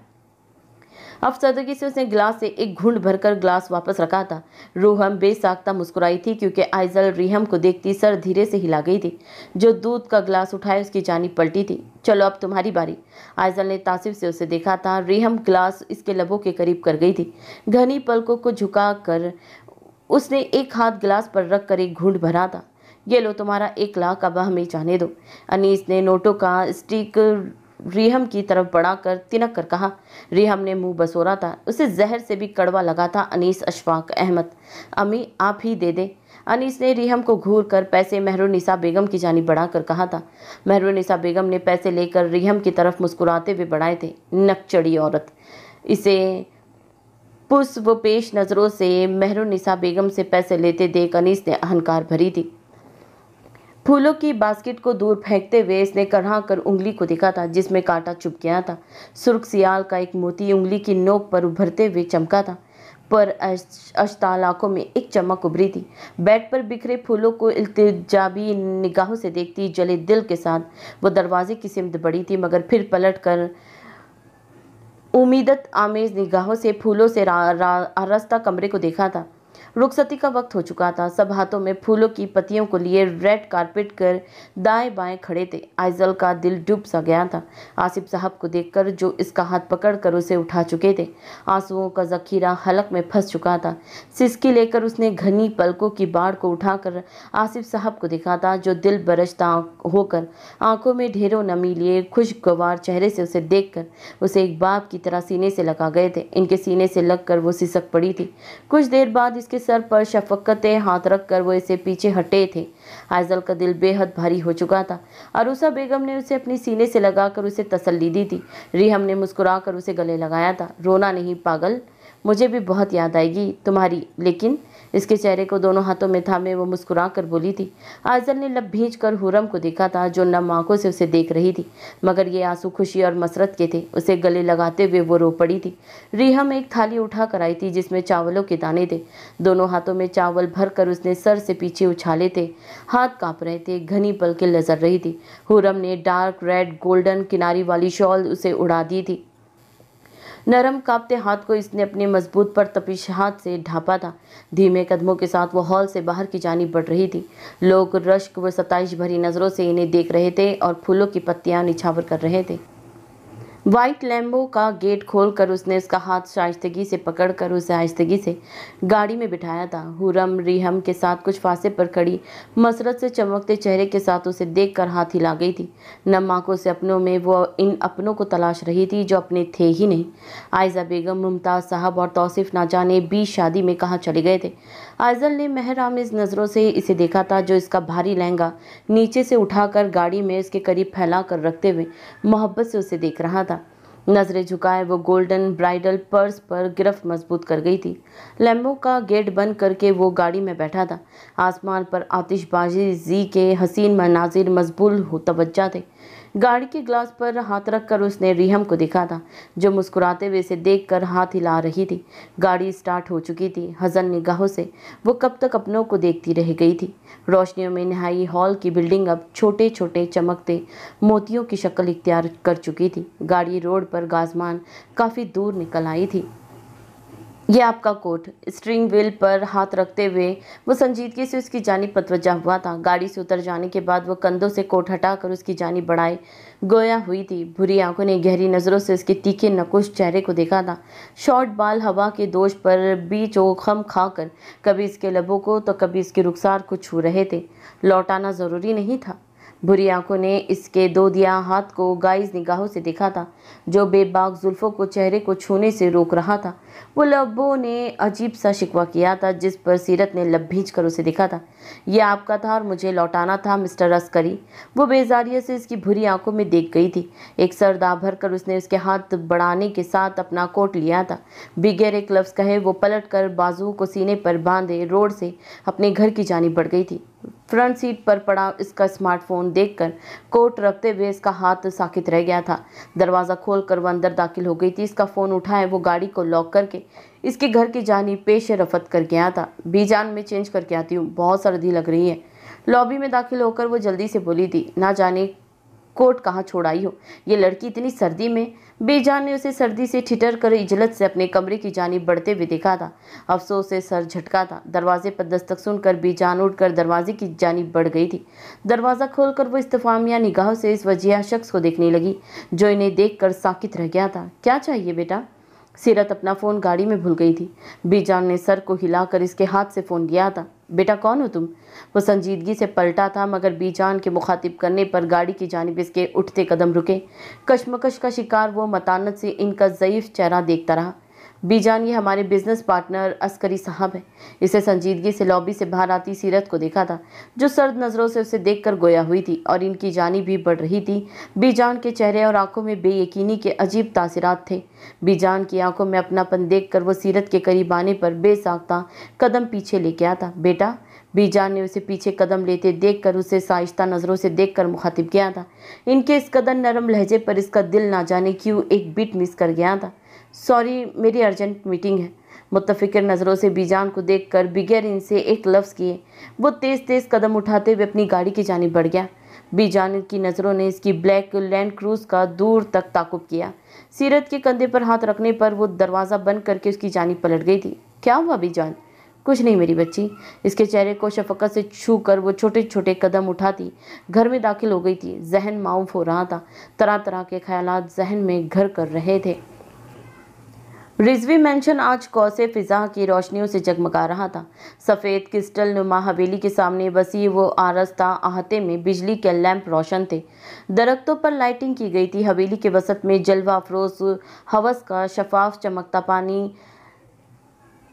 अफसरदगी से उसने गिलास से एक घूंट भरकर ग्लास वापस रखा था। रूहम बेसाख्ता मुस्कुराई थी क्योंकि आइजल रिहम को देखती सर धीरे से हिला गई थी। जो दूध का ग्लास उठाए उसकी जानिब पलटी थी। चलो अब तुम्हारी बारी। आइजल ने तासिफ से उसे देखा था। रिहम ग्लास इसके लबों के करीब कर गई थी। घनी पलकों को झुका कर उसने एक हाथ गिलास पर रख कर एक घूंट भरा था। ये लो तुम्हारा 1 लाख, अब हमें जाने दो। अनीस ने नोटों का स्टिक रिहम की तरफ बढ़ाकर तिनक कर कहा। रिहम ने मुंह बसोरा था। उसे जहर से भी कड़वा लगा था। अनीस अशफाक अहमद, अम्मी आप ही दे दे। अनीस ने रिहम को घूर कर पैसे मेहरुन्निसा बेगम की जानिब बढ़ाकर कहा था। मेहरुन्निसा बेगम ने पैसे लेकर रिहम की तरफ मुस्कुराते हुए बढ़ाए थे। नकचड़ी औरत। इसे पुस व पेश नज़रों से मेहरुन्निसा बेगम से पैसे लेते देख अनीस ने अहंकार भरी थी। फूलों की बास्केट को दूर फेंकते हुए इसने कढ़ा कर उंगली को देखा था जिसमें कांटा चुभ गया था। सुर्ख सियाल का एक मोती उंगली की नोक पर उभरते हुए चमका था, पर अश्ताल आंखों में एक चमक उभरी थी। बेड पर बिखरे फूलों को इल्तिजाबी निगाहों से देखती जले दिल के साथ वो दरवाजे की सिमत बढ़ी थी, मगर फिर पलट कर उम्मीदत आमेज निगाहों से फूलों से आरास्ता कमरे को देखा था। रुखसती का वक्त हो चुका था। सब हाथों में फूलों की पत्तियों को लिए रेड कारपेट कर दाएं बाएं खड़े थे। आइजल का दिल डूब सा गया था आसिफ साहब को देखकर जो इसका हाथ पकड़कर उसे उठा चुके थे। आंसुओं का जखीरा हलक में फंस चुका था। सिसकी लेकर उसने घनी पलकों की बाढ़ को उठाकर आसिफ साहब को देखा था जो दिल बरसता होकर आंखों में ढेरों नमी लिए खुशगवार चेहरे से उसे देखकर उसे एक बाप की तरह सीने से लगा गए थे। इनके सीने से लगकर वो सिसक पड़ी थी। कुछ देर बाद इसके सर पर शफकते हाथ रखकर वो इसे पीछे हटे थे। आइजल का दिल बेहद भारी हो चुका था। अरूसा बेगम ने उसे अपनी सीने से लगाकर उसे तसल्ली दी थी। रिहम ने मुस्कुराकर उसे गले लगाया था। रोना नहीं पागल, मुझे भी बहुत याद आएगी तुम्हारी, लेकिन इसके चेहरे को दोनों हाथों में थामे वो मुस्कुरा कर बोली थी। आइजल ने लब भींच कर हुरम को देखा था जो नम आंखों से उसे देख रही थी, मगर ये आंसू खुशी और मसरत के थे। उसे गले लगाते हुए वो रो पड़ी थी। रिहम एक थाली उठा कर आई थी जिसमें चावलों के दाने थे। दोनों हाथों में चावल भर कर उसने सर से पीछे उछाले थे। हाथ कांप रहे थे, घनी पलकें लजर रही थी। हुरम ने डार्क रेड गोल्डन किनारी वाली शॉल उसे उड़ा दी थी। नरम कांपते हाथ को इसने अपने मजबूत पर तपिश हाथ से ढांपा था। धीमे कदमों के साथ वो हॉल से बाहर की जानिब बढ़ रही थी। लोग रश्क व सताइश भरी नज़रों से इन्हें देख रहे थे और फूलों की पत्तियां निछावर कर रहे थे। वाइट लैम्बो का गेट खोलकर उसने उसका हाथ शाइस्तगी से पकड़कर उसे आहिस्तगी से गाड़ी में बिठाया था। हुरम रिहम के साथ कुछ फासले पर खड़ी मसरत से चमकते चेहरे के साथ उसे देखकर हाथ हिला गई थी। नम आंखों से अपनों में वो इन अपनों को तलाश रही थी जो अपने थे ही नहीं। आयजा बेगम, मुमताज़ साहब और तौसीफ ना जाने 20 शादी में कहाँ चले गए थे। आयजल ने मेहरामिज नज़रों से इसे देखा था, जो इसका भारी लहंगा नीचे से उठाकर गाड़ी में इसके करीब फैला कर रखते हुए मोहब्बत से उसे देख रहा था। नजरें झुकाए वो गोल्डन ब्राइडल पर्स पर गिरफ्त मजबूत कर गई थी। लैम्बो का गेट बंद करके वो गाड़ी में बैठा था। आसमान पर आतिशबाजी के हसीन मनाजिर मजबूल हो तवज्जा थे। गाड़ी के ग्लास पर हाथ रखकर उसने रिहम को देखा था, जो मुस्कुराते हुए इसे देखकर हाथ हिला रही थी। गाड़ी स्टार्ट हो चुकी थी। हज़न निगाहों से वो कब तक अपनों को देखती रह गई थी। रोशनियों में नहाई हॉल की बिल्डिंग अब छोटे छोटे चमकते मोतियों की शक्ल इख्तियार कर चुकी थी। गाड़ी रोड पर गाजमान काफ़ी दूर निकल आई थी। ये आपका कोट। स्टीयरिंग व्हील पर हाथ रखते हुए वो संजीदगी से उसकी जानिब मतवज्जा हुआ था। गाड़ी से उतर जाने के बाद वो कंधों से कोट हटाकर उसकी जानिब बढ़ाए गोया हुई थी। भूरी आंखों ने गहरी नज़रों से उसके तीखे नकुश चेहरे को देखा था। शॉर्ट बाल हवा के दोष पर बीच ओ खम खाकर कभी इसके लबों को तो कभी इसके रुखसार को छू रहे थे। लौटाना ज़रूरी नहीं था। भूरी आंखों ने इसके दो दिया हाथ को गाइज निगाहों से देखा था, जो बेबाक जुल्फों को चेहरे को छूने से रोक रहा था। वो लबों ने अजीब सा शिकवा किया था, जिस पर सीरत ने लब भींच कर उसे देखा था। यह आपका था और मुझे लौटाना था मिस्टर अस्करी। वो बेजारियत से इसकी भूरी आंखों में देख गई थी। एक सर दा भर कर उसने उसके हाथ बढ़ाने के साथ अपना कोट लिया था। बिगैर एक लफ्ज़ कहे वो पलट कर बाजुओं को सीने पर बांधे रोड से अपने घर की जानिब बढ़ गई थी। फ्रंट सीट पर पड़ा इसका स्मार्टफोन देखकर कोट रखते हुए इसका हाथ साकित रह गया था। दरवाज़ा खोलकर वो अंदर दाखिल हो गई थी। इसका फ़ोन उठाए वो गाड़ी को लॉक करके इसके घर की जानिब पेश रफत कर गया था। बीजान में चेंज करके आती हूँ, बहुत सर्दी लग रही है। लॉबी में दाखिल होकर वो जल्दी से बोली थी, ना जाने कोट कहाँ छोड़ आई हो, ये लड़की इतनी सर्दी में। बेजान ने उसे सर्दी से ठिठर कर इजलत से अपने कमरे की जानिब बढ़ते हुए देखा था। अफसोस से सर झटका था। दरवाजे पर दस्तक सुनकर बेजान उठकर दरवाजे की जानिब बढ़ गई थी। दरवाज़ा खोलकर वो इस्तफामिया निगाहों से इस वजिया शख्स को देखने लगी, जो इन्हें देखकर साकित रह गया था। क्या चाहिए बेटा? सीरत अपना फ़ोन गाड़ी में भूल गई थी। बीजान ने सर को हिलाकर इसके हाथ से फ़ोन लिया था। बेटा कौन हो तुम? वो संजीदगी से पलटा था, मगर बीजान के मुखातिब करने पर गाड़ी की जानिब इसके उठते कदम रुके। कशमकश का शिकार वो मतानत से इनका ज़यीफ़ चेहरा देखता रहा। बीजान, ये हमारे बिजनेस पार्टनर अस्करी साहब है। इसे संजीदगी से लॉबी से बाहर आती सीरत को देखा था, जो सर्द नज़रों से उसे देखकर गोया हुई थी और इनकी जानी भी बढ़ रही थी। बीजान के चेहरे और आंखों में बेयकीनी के अजीब तासिरात थे। बीजान की आंखों में अपनापन देखकर वो सीरत के करीब आने पर बेसाख्ता कदम पीछे लेके आता। बेटा, बीजान ने उसे पीछे कदम लेते देखकर उसे साइस्ता नज़रों से देखकर मुखातिब किया था। इनके इस कदर नरम लहजे पर इसका दिल ना जाने क्यों एक बीट मिस कर गया था। सॉरी, मेरी अर्जेंट मीटिंग है। मुत्तफ़िकर नज़रों से बीजान को देखकर बिगैर इनसे एक लफ्ज़ किए वो तेज़ तेज़ कदम उठाते हुए अपनी गाड़ी की जानिब बढ़ गया। बीजान की नज़रों ने इसकी ब्लैक लैंड क्रूज़ का दूर तक ताक़ुब किया। सीरत के कंधे पर हाथ रखने पर वो दरवाज़ा बंद करके उसकी जानिब पलट गई थी। क्या हुआ बीजान? कुछ नहीं मेरी बच्ची। इसके चेहरे को शफकत से छू कर वो छोटे छोटे कदम उठाती घर में दाखिल हो गई थी। जहन माऊफ हो रहा था। तरह तरह के ख्यालात जहन में घर कर रहे थे। रिजवी मैंशन आज कौसे फिजा की रोशनियों से जगमगा रहा था। सफ़ेद क्रिस्टल नुमा हवेली के सामने बसी वो आरस्ता आहते में बिजली के लैंप रोशन थे। दरख्तों पर लाइटिंग की गई थी। हवेली के वसत में जलवा अफरोज हवस का शफाफ चमकता पानी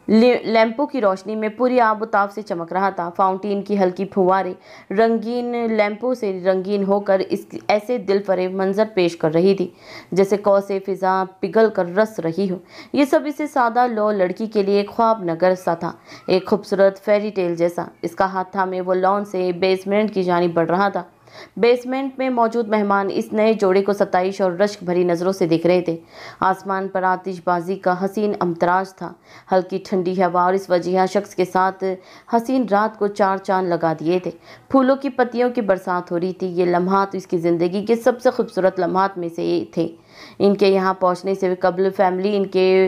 लैंपों की रोशनी में पूरी आबोताब से चमक रहा था। फाउंटेन की हल्की फुहारें रंगीन लैंपों से रंगीन होकर इस ऐसे दिलफरेब मंजर पेश कर रही थी, जैसे कौसे फिजा पिघल कर रस रही हो। ये सब इसे सादा लो लड़की के लिए एक ख्वाब नगर सा था, एक खूबसूरत फेरी टेल जैसा। इसका हाथ थामे वो लॉन से बेसमेंट की जानिब बढ़ रहा था। बेसमेंट में मौजूद मेहमान इस नए जोड़े को सताइश और रश्क भरी नज़रों से देख रहे थे। आसमान पर आतिशबाजी का हसीन अमतराज था। हल्की ठंडी हवा और इस वजीहा शख्स के साथ हसीन रात को चार चांद लगा दिए थे। फूलों की पत्तियों की बरसात हो रही थी। ये लम्हात इसकी ज़िंदगी के सबसे खूबसूरत लम्हात में से थे। इनके यहाँ पहुँचने से कबल फैमिली इनके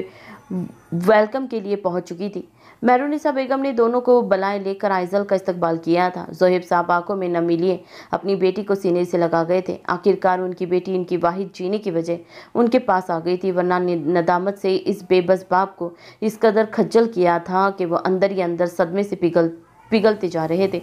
वेलकम के लिए पहुँच चुकी थी। मेहरुनिसा बेगम ने दोनों को बलाए लेकर आइजल का इस्तकबाल किया था। ज़ोहैब साहब आंखों में नमी लिए अपनी बेटी को सीने से लगा गए थे। आखिरकार उनकी बेटी इनकी वाहिद जीने की वजह उनके पास आ गई थी, वरना नदामत से इस बेबस बाप को इस कदर खज्जल किया था कि वो अंदर ही अंदर सदमे से पिघलते जा रहे थे।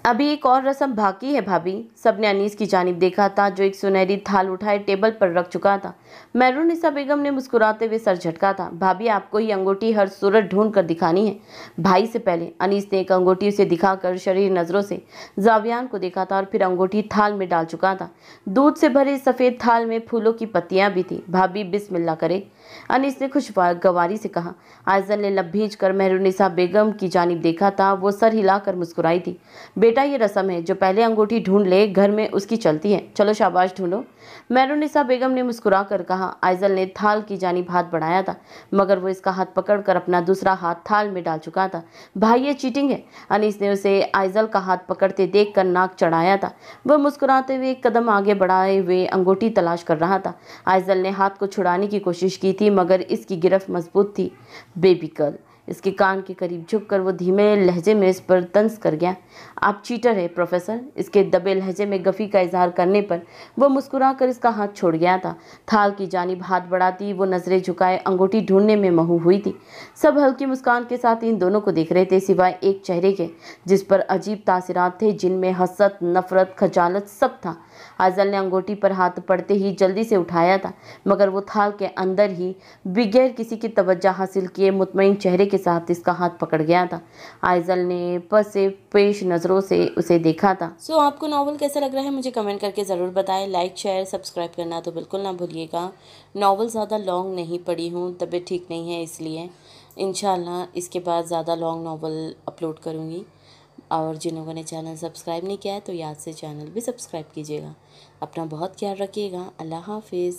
अभी एक और रस्म बाकी है भाभी। सबने अनीस की जानिब देखा था जो एक सुनहरी थाल उठाए टेबल पर रख चुका था। मेहरुनिसा बेगम ने मुस्कुराते हुए सर झटका था। भाभी, आपको ये अंगूठी हर सूरत ढूंढ कर दिखानी है। भाई से पहले अनीस ने एक अंगूठी उसे दिखाकर शरीर नजरों से जावियान को देखा था और फिर अंगूठी थाल में डाल चुका था। दूध से भरे सफेद थाल में फूलों की पत्तियां भी थी। भाभी बिस्मिल्लाह करे, अनीस ने खुशगवारी से कहा। आइजल ने लब भींच कर मेहरुनिसा बेगम की जानिब देखा था। वो सर हिलाकर मुस्कुराई थी। बेटा, ये रस्म है, जो पहले अंगूठी ढूंढ ले घर में उसकी चलती है। चलो शाबाश ढूंढो। मेहरुनिसा बेगम ने मुस्कुरा कर कहा। आइजल ने थाल की जानिब हाथ बढ़ाया था, मगर वो इसका हाथ पकड़कर अपना दूसरा हाथ थाल में डाल चुका था। भाई, ये चीटिंग है। अनीस ने उसे आइजल का हाथ पकड़ते देखकर नाक चढ़ाया था। वह मुस्कुराते हुए एक कदम आगे बढ़ाए हुए अंगूठी तलाश कर रहा था। आइजल ने हाथ को छुड़ाने की कोशिश की थी, मगर इसकी गिरफ्त मजबूत थी। बेबी गर्ल, इसके कान के करीब झुककर वो धीमे लहजे में इस पर तंज कर गया। आप चीटर है प्रोफेसर। इसके दबे लहजे में गफी का इजहार करने पर वो मुस्कुराकर इसका हाथ छोड़ गया था। थाल की जानिब हाथ बढ़ाती वो नजरें झुकाए अंगूठी ढूंढने में महू हुई थी। सब हल्की मुस्कान के साथ इन दोनों को देख रहे थे, सिवाय एक चेहरे के जिस पर अजीब तासिरात थे, जिनमें हसरत, नफरत, खजालत सब था। आइजल ने अंगूठी पर हाथ पड़ते ही जल्दी से उठाया था, मगर वो थाल के अंदर ही बगैर किसी की तवज्जो हासिल किए मुतमईन चेहरे के साथ इसका हाथ पकड़ गया था। आइजल ने पस से पेश नज़रों से उसे देखा था। आपको नॉवल कैसा लग रहा है मुझे कमेंट करके ज़रूर बताएं। लाइक, शेयर, सब्सक्राइब करना तो बिल्कुल ना भूलिएगा। नॉवल ज़्यादा लॉन्ग नहीं पढ़ी हूँ, तबीयत ठीक नहीं है, इसलिए इंशाल्लाह इसके बाद ज़्यादा लॉन्ग नॉवल अपलोड करूँगी। और जिन लोगों ने चैनल सब्सक्राइब नहीं किया है तो याद से चैनल भी सब्सक्राइब कीजिएगा। अपना बहुत ख्याल रखिएगा। अल्लाह हाफिज़।